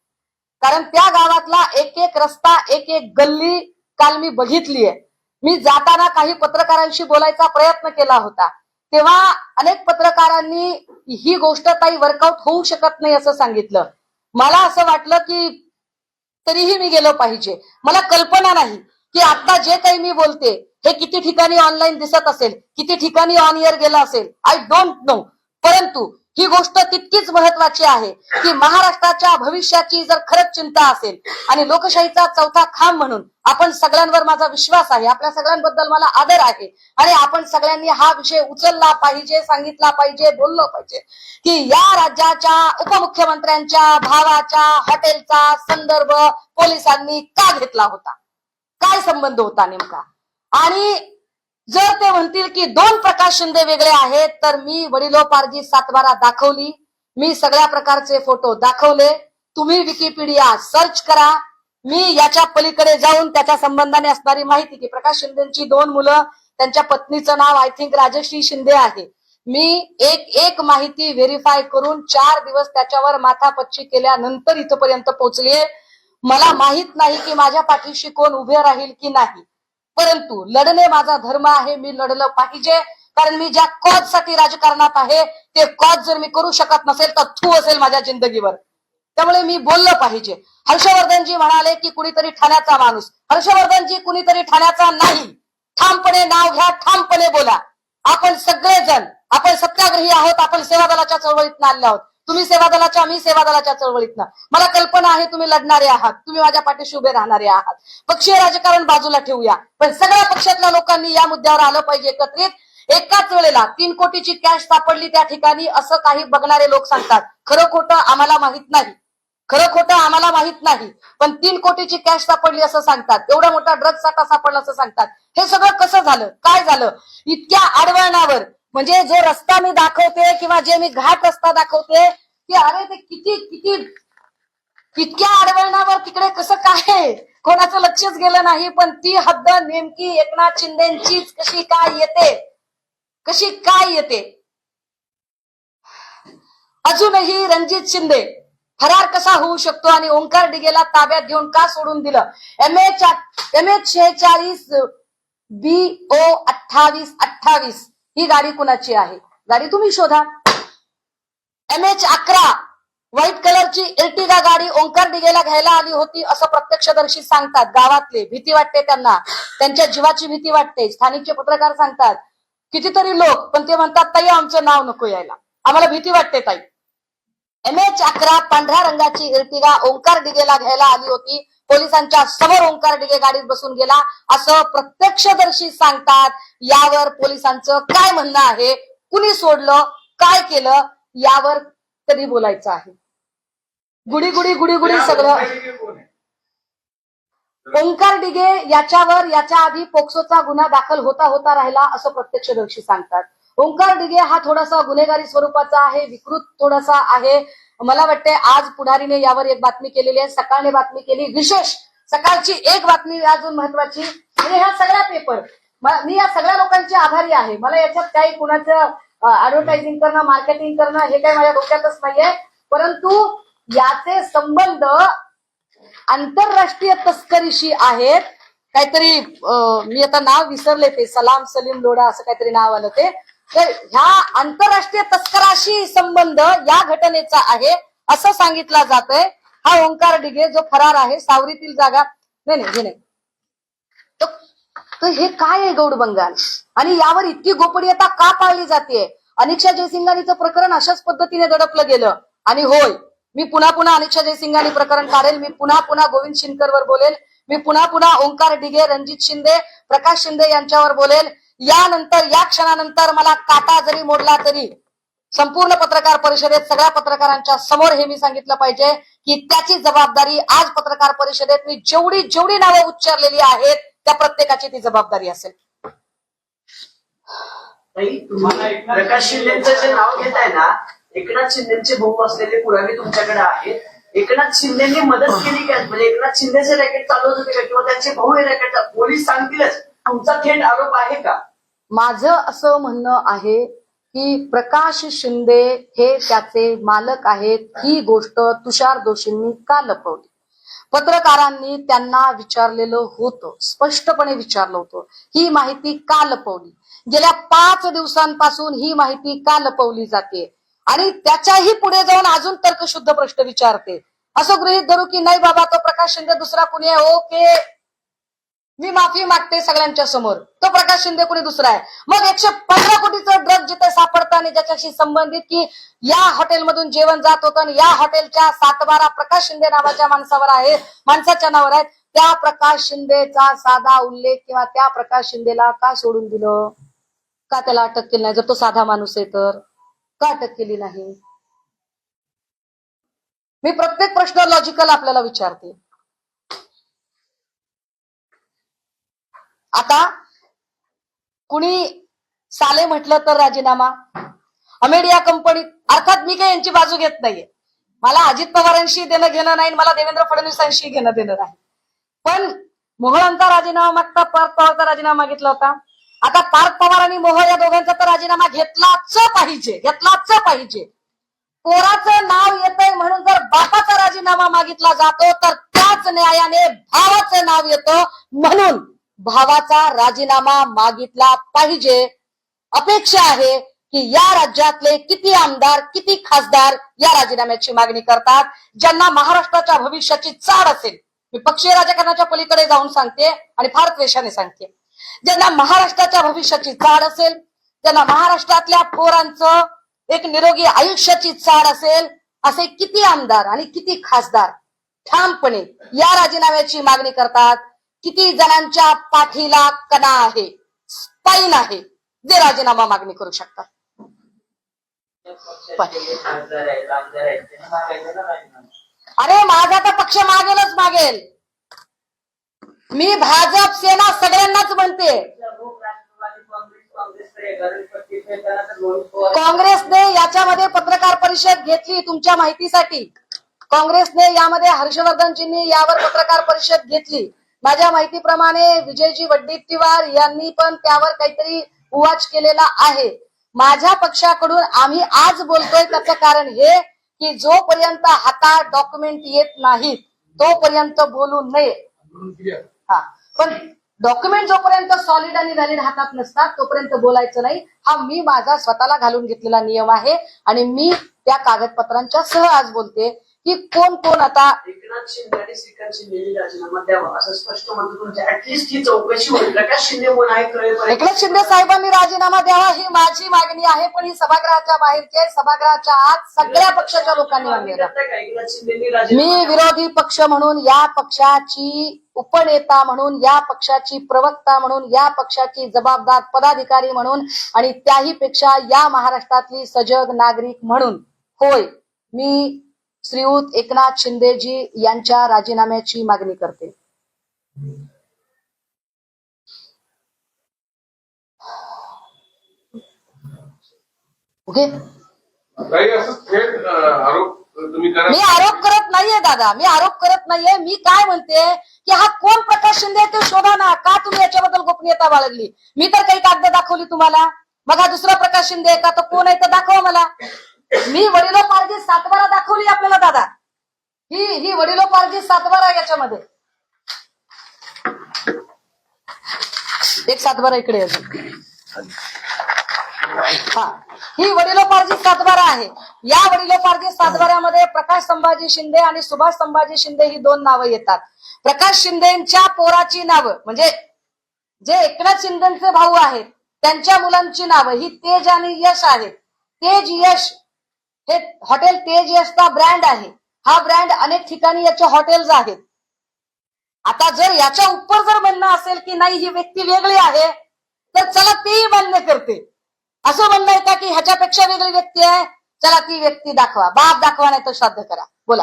कारण त्या गावातला एक एक रस्ता, एक एक गल्ली काल मी बघितलीये. मी जाताना काही पत्रकारांशी बोलायचा प्रयत्न केला होता, तेव्हा अनेक पत्रकारांनी ही गोष्ट काही वर्कआउट होऊ शकत नाही असं सांगितलं. मला असं वाटलं की तरीही मी गेलो पाहिजे. मला कल्पना नाही की आता जे काही मी बोलते हे किती ठिकाणी ऑनलाईन दिसत असेल, किती ठिकाणी ऑन एअर गेलं असेल, आय डोंट नो. परंतु ही गोष्ट तितकीच महत्वाची आहे की महाराष्ट्राच्या भविष्याची जर खरंच चिंता असेल आणि लोकशाहीचा चौथा खांब म्हणून आपण सगळ्यांवर माझा विश्वास आहे, आपल्या सगळ्यांबद्दल मला आदर आहे आणि आपण सगळ्यांनी हा विषय उचलला पाहिजे, सांगितला पाहिजे, बोललो पाहिजे की या राज्याच्या उपमुख्यमंत्र्यांच्या भावाच्या हॉटेलचा संदर्भ पोलिसांनी का घेतला होता, काय संबंध होता नेमका. आणि जर ते म्हणतील की 2 प्रकाश शिंदे वेगळे आहेत, तर मी वडिलोपार्जित सातबारा दाखवली, मी सगळ्या प्रकारचे फोटो दाखवले. तुम्ही विकिपीडिया सर्च करा. मी याच्या पलीकडे जाऊन त्याच्या संबंधाने असणारी माहिती की प्रकाश शिंदेची 2 मुलं, त्यांच्या पत्नीचं नाव आय थिंक राजश्री शिंदे आहे. मी एक माहिती व्हेरीफाय करून 4 दिवस त्याच्यावर माथापच्ची केल्यानंतर इथपर्यंत पोहोचले. मला माहित नाही की माझ्या पाठीशी कोण उभे राहील की नाही, परंतु लढणे माझा धर्म आहे. मी लढलं पाहिजे, कारण मी ज्या कॉज साठी राजकारणात आहे ते कॉज जर मी करू शकत नसेल तर थू असेल माझ्या जिंदगीवर. त्यामुळे मी बोललं पाहिजे. हर्षवर्धनजी म्हणाले की कुणीतरी ठाण्याचा माणूस. हर्षवर्धनजी कुणीतरी ठाण्याचा नाही. ठामपणे नाव घ्या, ठामपणे बोला. आपण सगळेजण आपण सत्याग्रही आहोत, आपण सेवा दलाच्या चळवळीतनं आले आहोत. तुम्ही सेवा दलाच्या, मी सेवा दलाच्या चळवळीतनं. मला कल्पना आहे तुम्ही लढणारे आहात, तुम्ही माझ्या पाठीशी उभे राहणारे आहात. पक्षीय राजकारण बाजूला ठेवूया, पण सगळ्या पक्षातल्या लोकांनी या मुद्द्यावर आलं पाहिजे एकत्रित. एकाच वेळेला 3 कोटीची कॅश सापडली त्या ठिकाणी असं काही बघणारे लोक सांगतात. खरं खोटं आम्हाला माहित नाही, खरं खोटं आम्हाला माहित नाही, पण 3 कोटीची कॅश सापडली असं सांगतात. एवढा मोठा ड्रग्ज साठा सापडला असं सांगतात. हे सगळं कसं झालं, काय झालं? इतक्या आडवळणावर, म्हणजे जो रस्ता मी दाखवते किंवा जे मी घाट रस्ता दाखवते की अरे ते किती इतक्या आडवळणावर तिकडे कसं काय कोणाचं लक्षच गेलं नाही. पण ती हद्द नेमकी एकनाथ शिंदेचीच कशी काय येते. अजूनही रणजित शिंदे फरार कसा होऊ शकतो आणि ओंकार डिगेला ताब्यात घेऊन का सोडून दिलं? MH46 BO 2828 ही गाडी कुणाची आहे? गाडी तुम्ही शोधा. MH11 व्हाईट कलरची एर्टिगा गाडी ओंकार डिगेला घ्यायला आली होती असं प्रत्यक्षदर्शी सांगतात. गावातले भीती वाटते त्यांना, त्यांच्या जीवाची भीती वाटते. स्थानिकचे पत्रकार सांगतात, कितीतरी लोक, पण ते म्हणतात ताई आमचं नाव नको यायला, आम्हाला भीती वाटते ताई. MH11 पांढऱ्या रंगाची एर्टिगा ओंकार डिगेला घ्यायला आली होती. पोलिसांच्या समोर ओंकार डिगे गाडीत बसून गेला असं प्रत्यक्षदर्शी सांगतात. यावर पोलिसांचं काय म्हणणं आहे, कुणी सोडलं, काय केलं, यावर कधी बोलायचं आहे? गुडी सगळं. ओंकार डिगे याच्यावर याच्या आधी पोक्सोचा गुन्हा दाखल होता राहिला असं प्रत्यक्षदर्शी सांगतात. ओंकार डिगे हा थोडासा गुन्हेगारी स्वरूपाचा आहे, विकृत थोडासा आहे. मला वाटते आज पुढारीने यावर एक बातमी केलेली आहे, सकाळने बातमी केली. विशेष सकाळची एक बातमी अजून महत्वाची म्हणजे ह्या सगळ्या पेपर, मी या सगळ्या लोकांची आभारी आहे. मला याच्यात काही कुणाचं ऍडव्हर्टायझिंग करणं, मार्केटिंग करणं हे काही माझ्या डोक्यातच नाहीये. परंतु याचे संबंध आंतरराष्ट्रीय तस्करीशी आहेत. काहीतरी मी आता नाव विसरले, ते सलाम सलीम लोढा असं काहीतरी नाव आलं ते. तर ह्या आंतरराष्ट्रीय तस्कराशी संबंध या घटनेचा आहे असं सांगितलं जातंय. हा ओंकार डिगे जो फरार आहे, सावरीतील जागा नाही तर हे काय आहे गौड बंगाल, आणि यावर इतकी गोपनीयता का पाळली जाते? अनिक्षा जयसिंघानीचं प्रकरण अशाच पद्धतीने दडपलं गेलं. आणि होय, मी पुन्हा अनिक्षा जयसिंघानी प्रकरण काढेल, मी पुन्हा गोविंद शिनकरवर बोलेल, मी पुन्हा ओंकार डिगे, रणजित शिंदे, प्रकाश शिंदे यांच्यावर बोलेल. यानंतर या क्षणानंतर मला काटा जरी मोडला तरी संपूर्ण पत्रकार परिषदेत सगळ्या पत्रकारांच्या समोर हे मी सांगितलं पाहिजे की त्याची जबाबदारी आज पत्रकार परिषदेत मी जेवढी नावं उच्चारलेली आहेत त्या प्रत्येकाची ती जबाबदारी असेल. तुम्हाला प्रकाश शिंदेचं जे नाव घेत आहे ना, एकनाथ शिंदेचे भाऊ असलेले पुरावे तुमच्याकडे आहेत. एकनाथ शिंदेनी मदत केली का? म्हणजे एकनाथ शिंदेचे रॅकेट चालवत होते का, किंवा त्यांचे भाऊ हे रॅकेट? पोलीस सांगतीलच. तुमचा थेट आरोप आहे का? माझं असं म्हणणं आहे की प्रकाश शिंदे हे त्याचे मालक आहेत ही गोष्ट तुषार दोषींनी का लपवली? पत्रकारांनी त्यांना विचारलेलं होतं, स्पष्टपणे विचारलं होतं, ही माहिती का लपवली? गेल्या 5 दिवसांपासून ही माहिती का लपवली जाते? आणि त्याच्याही पुढे जाऊन अजून तर्कशुद्ध प्रश्न विचारते. असं गृहीत धरू की नाही बाबा तो प्रकाश शिंदे दुसरा कुणी आहे, ओके मी माफी मागते सगळ्यांच्या समोर, तो प्रकाश शिंदे कोणी दुसरा आहे. मग 115 कोटीचं ड्रग जिथे सापडतं आणि ज्याच्याशी संबंधित की या हॉटेलमधून जेवण जात होतं आणि या हॉटेलच्या 7-12 प्रकाश शिंदे नावाच्या माणसाच्या नावावर आहेत, त्या प्रकाश शिंदेचा साधा उल्लेख किंवा त्या प्रकाश शिंदेला का सोडून दिलं? का त्याला अटक केली नाही? जर तो साधा माणूस आहे तर का अटक केली नाही? मी प्रत्येक प्रश्न लॉजिकल आपल्याला विचारते. आता कुणी साले म्हटलं तर राजीनामा, अमेडिया कंपनीत, अर्थात मी काही यांची बाजू घेत नाहीये, मला अजित पवारांशी देणं घेणं नाही, मला देवेंद्र फडणवीसांशी घेणं देणं नाही. पण मोहळांचा राजीनामा मागता पार्थ पवारचा राजीनामा मागितला होता. आता पार्थ पवार आणि मोह या दोघांचा तर राजीनामा घेतलाच पाहिजे. पोराचं नाव येतंय म्हणून जर बापाचा राजीनामा मागितला जातो तर त्याच न्यायाने भावाचं नाव येतं म्हणून भावाचा राजीनामा मागितला पाहिजे. अपेक्षा आहे की या राज्यातले किती आमदार किती खासदार या राजीनाम्याची मागणी करतात, ज्यांना महाराष्ट्राच्या भविष्याची चाड असेल. मी पक्षीय राजकारणाच्या पलीकडे जाऊन सांगते आणि फार द्वेषाने सांगते, ज्यांना महाराष्ट्राच्या भविष्याची चाड असेल, ज्यांना महाराष्ट्रातल्या पोरांचं एक निरोगी आयुष्याची चाड असेल, असे किती आमदार आणि किती खासदार ठामपणे या राजीनाम्याची मागणी करतात? किती जणांच्या पाठीला कणा आहे, स्पाईन आहे, जे राजीनामा मागणी करू शकतात? अरे माझा तर पक्ष मागेल. मी भाजप सेना सगळ्यांनाच म्हणते. काँग्रेसने याच्यामध्ये पत्रकार परिषद घेतली तुमच्या माहितीसाठी. काँग्रेसने यामध्ये हर्षवर्धनजींनी यावर पत्रकार परिषद घेतली. माझ्या माहितीप्रमाणे विजयजी वड्डेट्टीवार यांनी पण त्यावर काहीतरी उवाच केलेला आहे. माझ्या पक्षाकडून आम्ही आज बोलतोय त्याचं कारण हे की जोपर्यंत हातात डॉक्युमेंट येत नाहीत तोपर्यंत बोलू नये. हा, पण डॉक्युमेंट जोपर्यंत सॉलिड आणि व्हॅलिड हातात नसतात तोपर्यंत बोलायचं नाही. हा मी माझा स्वतःला घालून घेतलेला नियम आहे आणि मी त्या कागदपत्रांच्या सह आज बोलते की कोण आता एकनाथ शिंदे आणि श्रीकांत शिंदेनी राजीनामा द्यावा असं स्पष्ट म्हणतो. तुमच्या ऍटलिस्ट ही चौकशी होईल, प्रकाश शिंदे कोण आहे कळेल. एकनाथ शिंदे साहेबांनी राजीनामा द्यावा ही माझी मागणी आहे, पण ही सभागृहाच्या बाहेरची आहे. सभागृहाच्या आत सगळ्या पक्षाच्या लोकांनी मागणी एकनाथ शिंदेनी मी राजीनामा विरोधी पक्ष म्हणून, या पक्षाची उपनेता म्हणून, या पक्षाची प्रवक्ता म्हणून, या पक्षाची जबाबदार पदाधिकारी म्हणून आणि त्याही पेक्षा या महाराष्ट्रातली सजग नागरिक म्हणून, होय, मी श्रीयुत एकनाथ शिंदेजी यांच्या राजीनाम्याची मागणी करते. ओके, काही असं थेट आरोप तुम्ही करा. मी आरोप करत नाहीये दादा, मी आरोप करत नाहीये. मी काय म्हणते की हा कोण प्रकाश शिंदे आहे ते शोधा ना. का तुम्ही याच्याबद्दल गोपनीयता बाळगली? मी तर काही कागद दाखवली तुम्हाला. मग हा दुसरा प्रकाश शिंदे आहे का? तो कोण आहे तर दाखवा मला. मी वडिलोपार्जित 7-12 दाखवली आपल्याला दादा. ही वडिलोपार्जित 7-12 याच्यामध्ये एक 7-12 इकडे अजून. हा, ही वडिलोपार्जित 7-12 आहे. या वडिलोपार्जित 7-12 प्रकाश संभाजी शिंदे आणि सुभाष संभाजी शिंदे ही 2 नावं येतात. प्रकाश शिंदेच्या पोराची नावं म्हणजे जे एकनाथ शिंदेचे भाऊ आहेत त्यांच्या मुलांची नावं ही तेज आणि यश आहेत. तेज यश हे हॉटेल तेज यशचा ब्रँड आहे. हा ब्रँड अनेक ठिकाणी याचे हॉटेल्स आहेत. आता जर याच्या उपर जर म्हणणं असेल की नाही ही व्यक्ती वेगळी आहे तर चला तेही मान्य करते. असं म्हणणं आहे का की ह्याच्यापेक्षा वेगळी व्यक्ती आहे, चला ती व्यक्ती दाखवा. बाप दाखवा नाही तर श्राद्ध करा. बोला.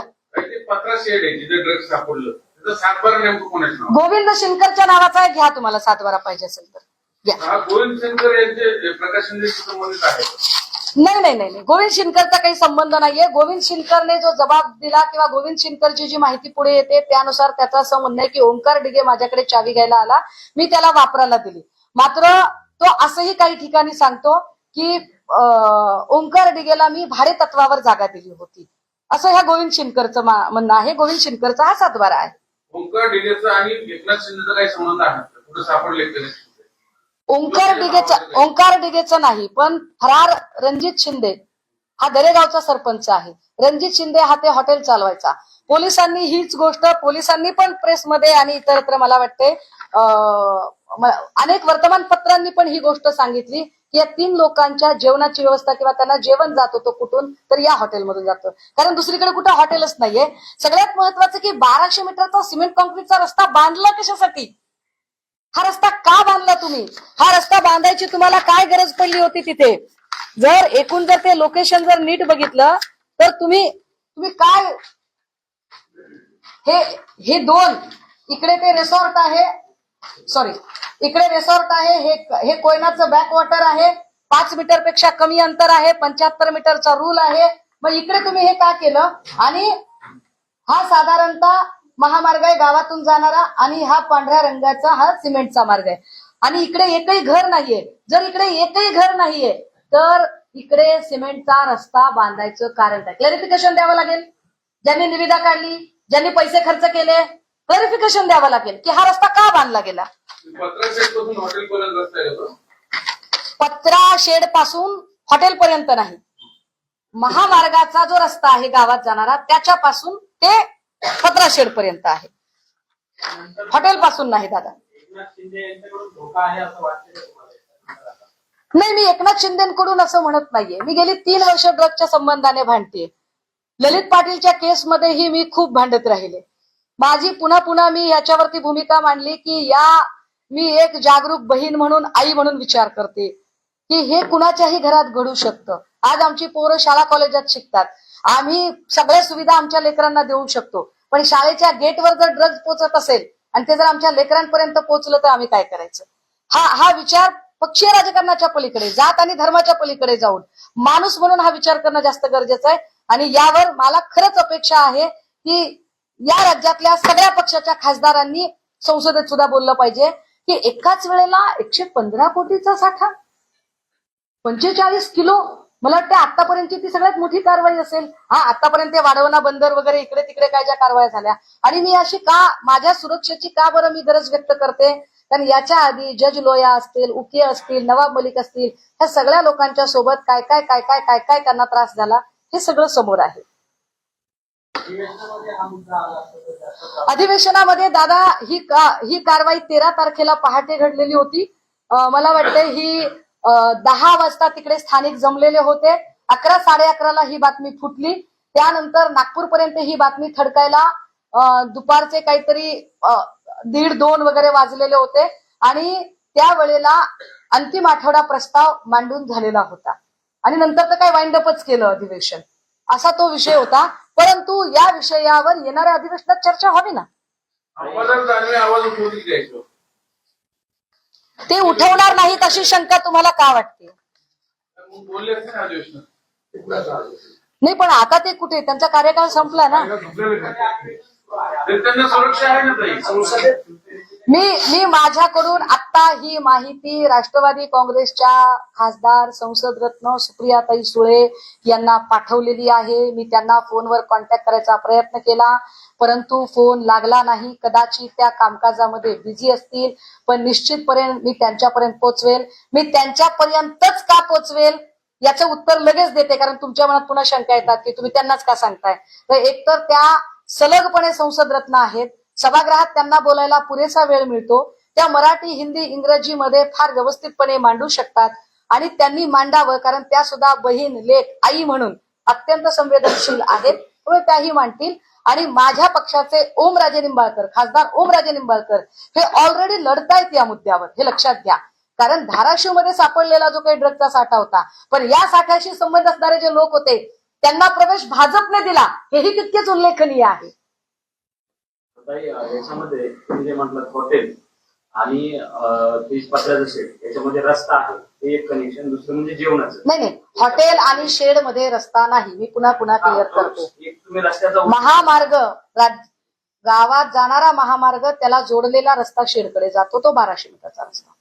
पत्रा शेड आहे जिथे ड्रग्ज सापडलं तिथं 7-12 नेमकं कोणाचं नाव? गोविंद शिनकरच्या नावाचा घ्या, तुम्हाला 7-12 पाहिजे असेल तर घ्या. हा गोविंद शंकर यांचे प्रकाश शिंदे संबंधित आहे. नाही, गोविंद शिनकरचा काही संबंध नाहीये. गोविंद शिनकरने जो जबाब दिला किंवा गोविंद शिनकरची जी माहिती पुढे येते त्यानुसार त्याचं असं म्हणणं आहे की ओंकार डिगे माझ्याकडे चावी घ्यायला आला, मी त्याला वापरायला दिली. मात्र तो असंही काही ठिकाणी सांगतो की ओंकार डिगेला मी भाडे तत्वावर जागा दिली होती, असं ह्या गोविंद शिनकरचं म्हणणं आहे. गोविंद शिनकरचा हा सातबारा आहे. ओंकार डिगेचा आणि एकनाथ शिंदेचा काही संबंध आहे का? कुठे सापडले का? ओंकार डिगेचं नाही, पण फरार रणजित शिंदे हा दरेगावचा सरपंच आहे. रणजित शिंदे हा ते हॉटेल चालवायचा. पोलिसांनी हीच गोष्ट, पोलिसांनी पण प्रेसमध्ये आणि इतरत्र मला वाटते अनेक वर्तमानपत्रांनी पण ही गोष्ट सांगितली की या 3 लोकांच्या जेवणाची व्यवस्था किंवा त्यांना जेवण जात होतं कुठून, तर या हॉटेलमधून जातं. कारण दुसरीकडे कुठं हॉटेलच नाहीये. सगळ्यात महत्वाचं की 1200 मीटरचा सिमेंट कॉन्क्रीटचा रस्ता बांधला कशासाठी? हा रस्ता का बांधला तुम्ही? हा रस्ता बांधायची तुम्हाला काय गरज पडली होती तिथे? जर ते लोकेशन जर नीट बघितलं तर तुम्ही काय हे 2 इकडे ते रिसॉर्ट आहे, इकडे रिसॉर्ट आहे, हे कोयनाचं बॅकवॉटर आहे, 5 मीटरपेक्षा कमी अंतर आहे, 75 मीटरचा रूल आहे. मग इकडे तुम्ही हे का केलं? आणि हा साधारणतः महामार्ग आहे गावातून जाणारा, आणि हा पांढऱ्या रंगाचा हा सिमेंटचा मार्ग आहे, आणि इकडे एकही घर नाहीये. जर इकडे एकही घर नाहीये तर इकडे सिमेंटचा रस्ता बांधायचं कारण काय? क्लॅरिफिकेशन द्यावं लागेल. ज्यांनी निविदा काढली, ज्यांनी पैसे खर्च केले, क्लॅरिफिकेशन द्यावं लागेल की हा रस्ता का बांधला गेला. पत्रा शेड पासून हॉटेलपर्यंत नाही, महामार्गाचा जो रस्ता आहे गावात जाणारा त्याच्यापासून ते पत्रा शेड पर्यंत आहे, हॉटेल पासून नाही दादा. नाही, मी एकनाथ शिंदेकडून असं म्हणत नाहीये. मी गेली 3 वर्ष ड्रगच्या संबंधाने भांडते. ललित पाटीलच्या केसमध्येही मी खूप भांडत राहिले. माझी पुन्हा मी याच्यावरती भूमिका मांडली की मी एक जागरूक बहीण म्हणून, आई म्हणून विचार करते की हे कुणाच्याही घरात घडू शकतं. आज आमची पोरं शाळा कॉलेजात शिकतात, आम्ही सगळ्या सुविधा आमच्या लेकरांना देऊ शकतो, पण शाळेच्या गेटवर जर ड्रग्ज पोहोचत असेल आणि ते जर आमच्या लेकरांपर्यंत पोहोचलं तर आम्ही काय करायचं? हा विचार पक्षीय राजकारणाच्या पलीकडे, जात आणि धर्माच्या पलीकडे जाऊन माणूस म्हणून हा विचार करणं जास्त गरजेचं आहे. आणि यावर मला खरंच अपेक्षा आहे की या राज्यातल्या सगळ्या पक्षाच्या खासदारांनी संसदेत सुद्धा बोललं पाहिजे की एकाच वेळेला 115 कोटीचा साठा, 45 किलो, मला वाटतं आतापर्यंतची ती सगळ्यात मोठी कारवाई असेल. आतापर्यंत वाढवणा बंदर वगैरे इकडे तिकडे काय ज्या कारवाया झाल्या, आणि मी अशी माझ्या सुरक्षेची का बरं मी गरज व्यक्त करते? कारण याच्या आधी जज लोया असतील, उके असतील, नवाब मलिक असतील, ह्या सगळ्या लोकांच्या सोबत काय त्यांना त्रास झाला हे सगळं समोर आहे. अधिवेशनामध्ये दादा ही कारवाई 13 तारखेला पहाटे घडलेली होती. मला वाटतं ही 10 वाजता तिकडे स्थानिक जमलेले होते. 11, 11:30 ही बातमी फुटली. त्यानंतर नागपूरपर्यंत ही बातमी थडकायला दुपारचे काहीतरी 1:30-2 वगैरे वाजलेले होते, आणि त्यावेळेला अंतिम आठवडा प्रस्ताव मांडून झालेला होता, आणि नंतर तर काय वाइंडअपच केलं अधिवेशन, असा तो विषय होता. परंतु या विषयावर येणाऱ्या अधिवेशनात चर्चा व्हावी ना. ते उठवणार नाहीत अशी शंका तुम्हाला का वाटते? नाही, पण आता ते कुठे, त्यांचा कार्यकाळ संपला ना. मी माझ्याकडून आता ही माहिती राष्ट्रवादी काँग्रेसच्या खासदार संसद रत्न सुप्रियाताई सुळे यांना पाठवलेली आहे. मी त्यांना फोनवर कॉन्टॅक्ट करायचा प्रयत्न केला, परंतु फोन लागला नाही. कदाचित त्या कामकाजामध्ये बिझी असतील, पण निश्चितपणे मी त्यांच्यापर्यंत पोहोचवेल. मी त्यांच्यापर्यंतच का पोहोचवेल याचं उत्तर लगेच देते, कारण तुमच्या मनात पुन्हा शंका येतात की तुम्ही त्यांनाच का सांगताय. तर एकतर त्या सलगपणे संसद रत्न आहेत, सभागृहात त्यांना बोलायला पुरेसा वेळ मिळतो, त्या मराठी, हिंदी, इंग्रजीमध्ये फार व्यवस्थितपणे मांडू शकतात, आणि त्यांनी मांडावं, कारण त्या सुद्धा बहीण, लेक, आई म्हणून अत्यंत संवेदनशील आहेत, त्यामुळे त्याही मांडतील. आणि माझ्या पक्षाचे ओमराजे निंबाळकर, खासदार ओमराजे निंबाळकर हे ऑलरेडी लढतायत या मुद्द्यावर, हे लक्षात घ्या. कारण धाराशिवमध्ये सापडलेला जो काही ड्रगचा साठा होता, पण या साठ्याशी संबंध असणारे जे लोक होते त्यांना प्रवेश भाजपने दिला, हेही तितकेच उल्लेखनीय आहे. याच्यामध्ये तुम्ही जे म्हटलं हॉटेल आणि पत्र्याचं शेड, याच्यामध्ये रस्ता आहे, ते एक कनेक्शन. दुसरं म्हणजे जेवणाचं. नाही, हॉटेल आणि शेड मध्ये रस्ता नाही. मी पुन्हा क्लिअर करतो. एक तुम्ही रस्त्याचा महामार्ग, गावात जाणारा महामार्ग, त्याला जोडलेला रस्ता शेडकडे जातो, तो 1200 मीटरचा रस्ता.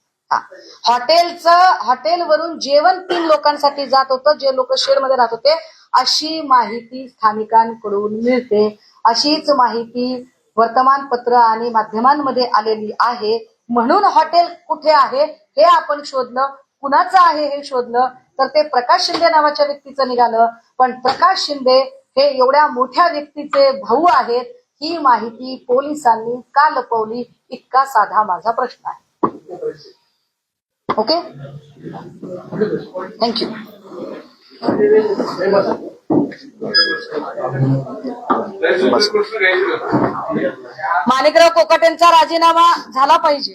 हॉटेलवरून जेवण 3 लोकांसाठी जात होतं, जे लोक शेडमध्ये राहत होते, अशी माहिती स्थानिकांकडून मिळते. अशीच माहिती वर्तमानपत्र आणि माध्यमांमध्ये आलेली आहे. म्हणून हॉटेल कुठे आहे हे आपण शोधलं, कुणाचं आहे हे शोधलं, तर ते प्रकाश शिंदे नावाच्या व्यक्तीचं निघालं. पण प्रकाश शिंदे हे एवढ्या मोठ्या व्यक्तीचे भाऊ आहेत, ही माहिती पोलिसांनी का लपवली, इतका साधा माझा प्रश्न आहे. Okay, thank you. माणिकराव कोकाटेंचा राजीनामा झाला पाहिजे,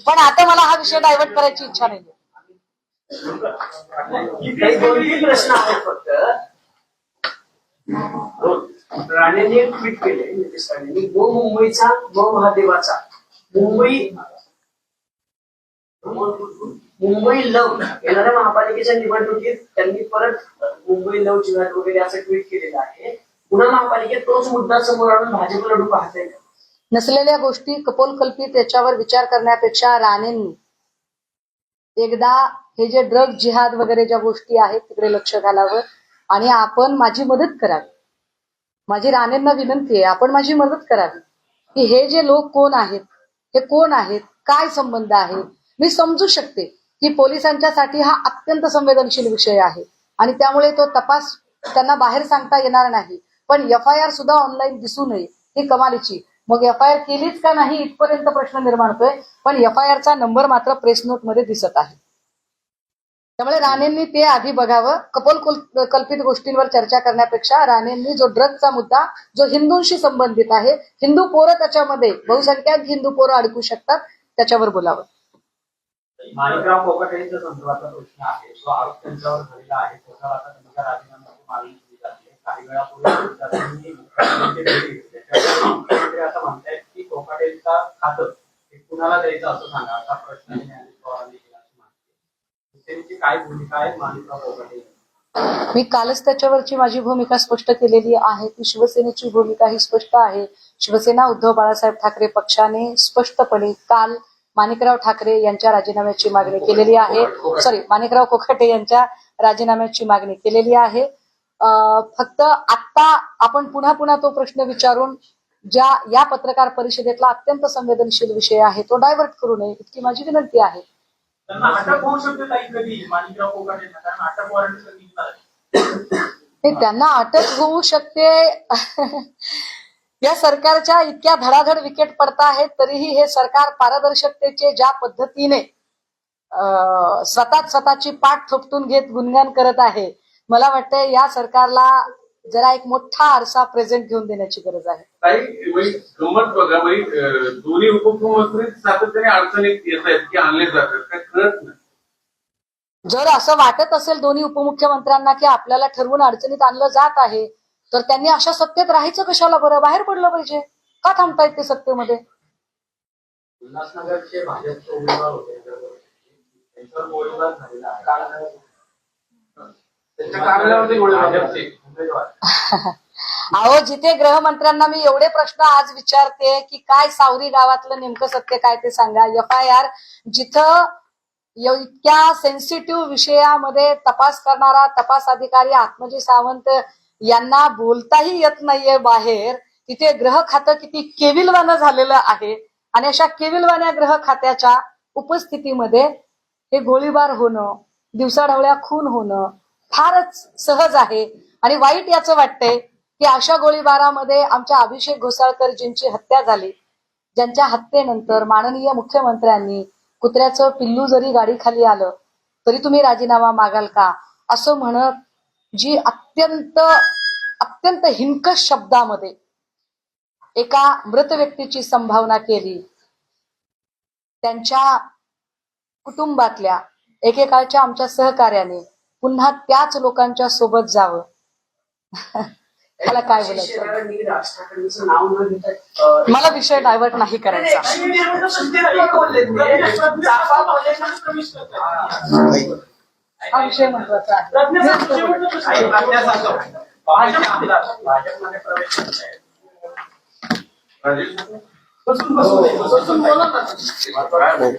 पण आता मला हा विषय डायव्हर्ट करायची इच्छा नाही. काही 2-3 प्रश्न आहेत फक्त. राणेंनी एक ट्विट केले, नितेश राणेंनी, गो मुंबईचा गो महादेवाचा मुंबई लव येणाऱ्या महापालिकेच्या निवडणुकीत त्यांनी परत मुंबई लव जिल्ह्यात वगैरे असं ट्विट केलेलं आहे. पुन्हा महापालिकेत तोच मुद्दा समोर आणून भाजप लढू पाहताय का? नसलेल्या गोष्टी कपोलकल्पित याच्यावर विचार करण्यापेक्षा राणेंनी एकदा हे जे ड्रग जिहाद वगैरे ज्या गोष्टी आहेत तिकडे लक्ष घालावं आणि आपण माझी मदत करावी. माझी राणेंना विनंती आहे, आपण माझी मदत करावी की हे जे लोक कोण आहेत, हे कोण आहेत, काय संबंध आहे. मी समजू शकते की पोलिसांच्यासाठी हा अत्यंत संवेदनशील विषय आहे आणि त्यामुळे तो तपास त्यांना बाहेर सांगता येणार नाही. पण FIR सुद्धा ऑनलाईन दिसू नये ही कमालीची. मग FIR केलीच का नाही इथपर्यंत प्रश्न निर्माण होतोय, पण FIRचा नंबर मात्र प्रेस नोट मध्ये दिसत आहे. त्यामुळे राणेंनी ते आधी बघावं. कल्पित गोष्टींवर चर्चा करण्यापेक्षा राणेंनी जो ड्रगचा मुद्दा जो हिंदूंशी संबंधित आहे, हिंदू पोरं त्याच्यामध्ये बहुसंख्याक हिंदू पोरं अडकू शकतात, त्याच्यावर बोलावं. माणिकराव कोकाटेंच्या संदर्भातला प्रश्न आहे, जो आरोप त्यांच्यावर झालेला आहे, त्याच्यावर आता त्यांच्या राजीनाम्याची मागणी केली जाते. काही वेळापूर्वी मुख्यमंत्री असं म्हणतायत की कोकाटेंचं खातं हे कुणाला द्यायचं असं सांगा, असा प्रश्न न्यायाधीश पवारांनी केला अशी माहिती. त्यांची काय भूमिका आहे माणिकराव कोकाटे? मी कालच त्याच्यावरची माझी भूमिका स्पष्ट केलेली आहे की शिवसेनेची भूमिका ही स्पष्ट आहे. शिवसेना उद्धव बाळासाहेब ठाकरे पक्षाने स्पष्टपणे काल माणिकराव ठाकरे यांच्या राजीनाम्याची मागणी केलेली आहे. माणिकराव कोकाटे यांच्या राजीनाम्याची मागणी केलेली आहे. फक्त आत्ता आपण पुन्हा तो प्रश्न विचारून या पत्रकार परिषदेतला अत्यंत संवेदनशील विषय आहे तो डायव्हर्ट करू नये इतकी माझी विनंती आहे. त्यांना अटक होऊ शकते ताई कधी माणिकराव कोकाटेंना, कारण अटक वॉरंट कधी त्यांना अटक होऊ शकते. या सरकारच्या इतक्या धडाधड विकेट पडत आहेत तरीही हे सरकार पारदर्शकतेचे ज्या पद्धतीने स्वतःची पाठ थोपटून घेत गुणगान करत आहे, मला वाटतं या सरकारला जरा एक मोठा आरसा प्रेझेंट घेऊन देण्याची गरज आहे. गंमत बघा, दोन्ही उपमुख्यमंत्री सातत्याने अडचणीत येत आहेत की आणले जातात, काय कळत नाही. जर असं वाटत असेल दोन्ही उपमुख्यमंत्र्यांना की आपल्याला ठरवून अडचणीत आणलं जात आहे, तर त्यांनी अशा सत्तेत राहायचं कशाला बरं, बाहेर पडलं पाहिजे. का थांबतायत ते सत्तेमध्ये? उल्हासनगरचे भाजपचे उमेदवार होते, त्यांच्यावर गोळीबार झालेला आहे. अहो, जिथे गृहमंत्र्यांना मी एवढे प्रश्न आज विचारते की काय सावरी गावातलं नेमकं सत्य काय ते सांगा. FIR जिथं इतक्या सेन्सिटिव्ह विषयामध्ये तपास करणारा तपास अधिकारी आत्मजी सावंत यांना बोलताही येत नाहीये बाहेर, तिथे ग्रह खातं किती केविलवानं झालेलं आहे. आणि अशा केविलवाण्या ग्रह खात्याच्या उपस्थितीमध्ये हे गोळीबार होणं, दिवसाढवळ्या खून होणं फारच सहज आहे. आणि वाईट याचं वाटतंय की अशा गोळीबारामध्ये आमच्या अभिषेक घोसाळकरजींची हत्या झाली, ज्यांच्या हत्येनंतर माननीय मुख्यमंत्र्यांनी कुत्र्याचं पिल्लू जरी गाडी खाली आलं तरी तुम्ही राजीनामा मागाल का असं म्हणत जी अत्यंत हिंकस शब्दामध्ये एका मृत व्यक्तीची संभावना केली, त्यांच्या कुटुंबातल्या एकेकाळच्या आमच्या सहकार्याने पुन्हा त्याच लोकांच्या सोबत जावं. मला काय बोलायचं, मला विषय डायव्हर्ट नाही करायचा. हा विषय महत्वाचा आहे. भाजपमध्ये प्रवेश करतायत.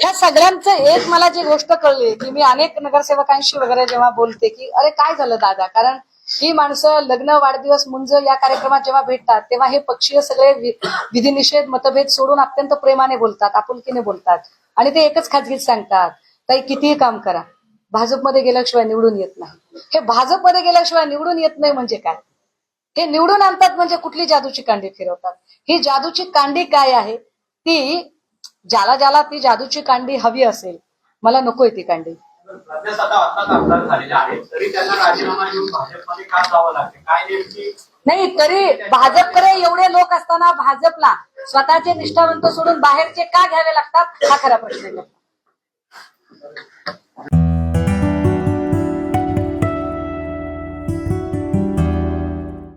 ह्या सगळ्यांचं एक मला जी गोष्ट कळली की मी अनेक नगरसेवकांशी वगैरे जेव्हा बोलते की अरे काय झालं दादा, कारण ही माणसं लग्न, वाढदिवस, मुंज या कार्यक्रमात जेव्हा भेटतात तेव्हा हे पक्षीय सगळे विधिनिषेध, मतभेद सोडून अत्यंत प्रेमाने बोलतात, आपुलकीने बोलतात आणि ते एकच खाजगीत सांगतात, ताई कितीही काम करा, भाजपमध्ये गेल्याशिवाय निवडून येत नाही. हे भाजपमध्ये गेल्याशिवाय निवडून येत नाही म्हणजे काय? हे निवडून आणतात म्हणजे कुठली जादूची कांडी फिरवतात? ही जादूची कांडी काय आहे? ती ज्याला ज्याला ती जादूची कांडी हवी असेल, मला नकोय ती कांडी. प्रदेश आता आमदार झालेले आहेत तरी त्यांना राजीनामा देऊन भाजपमध्ये का जावं लागते? काय नेमकी नाही तरी भाजपकडे एवढे लोक असताना भाजपला स्वतःचे निष्ठावंत सोडून बाहेरचे का घ्यावे लागतात, हा खरा प्रश्न आहे.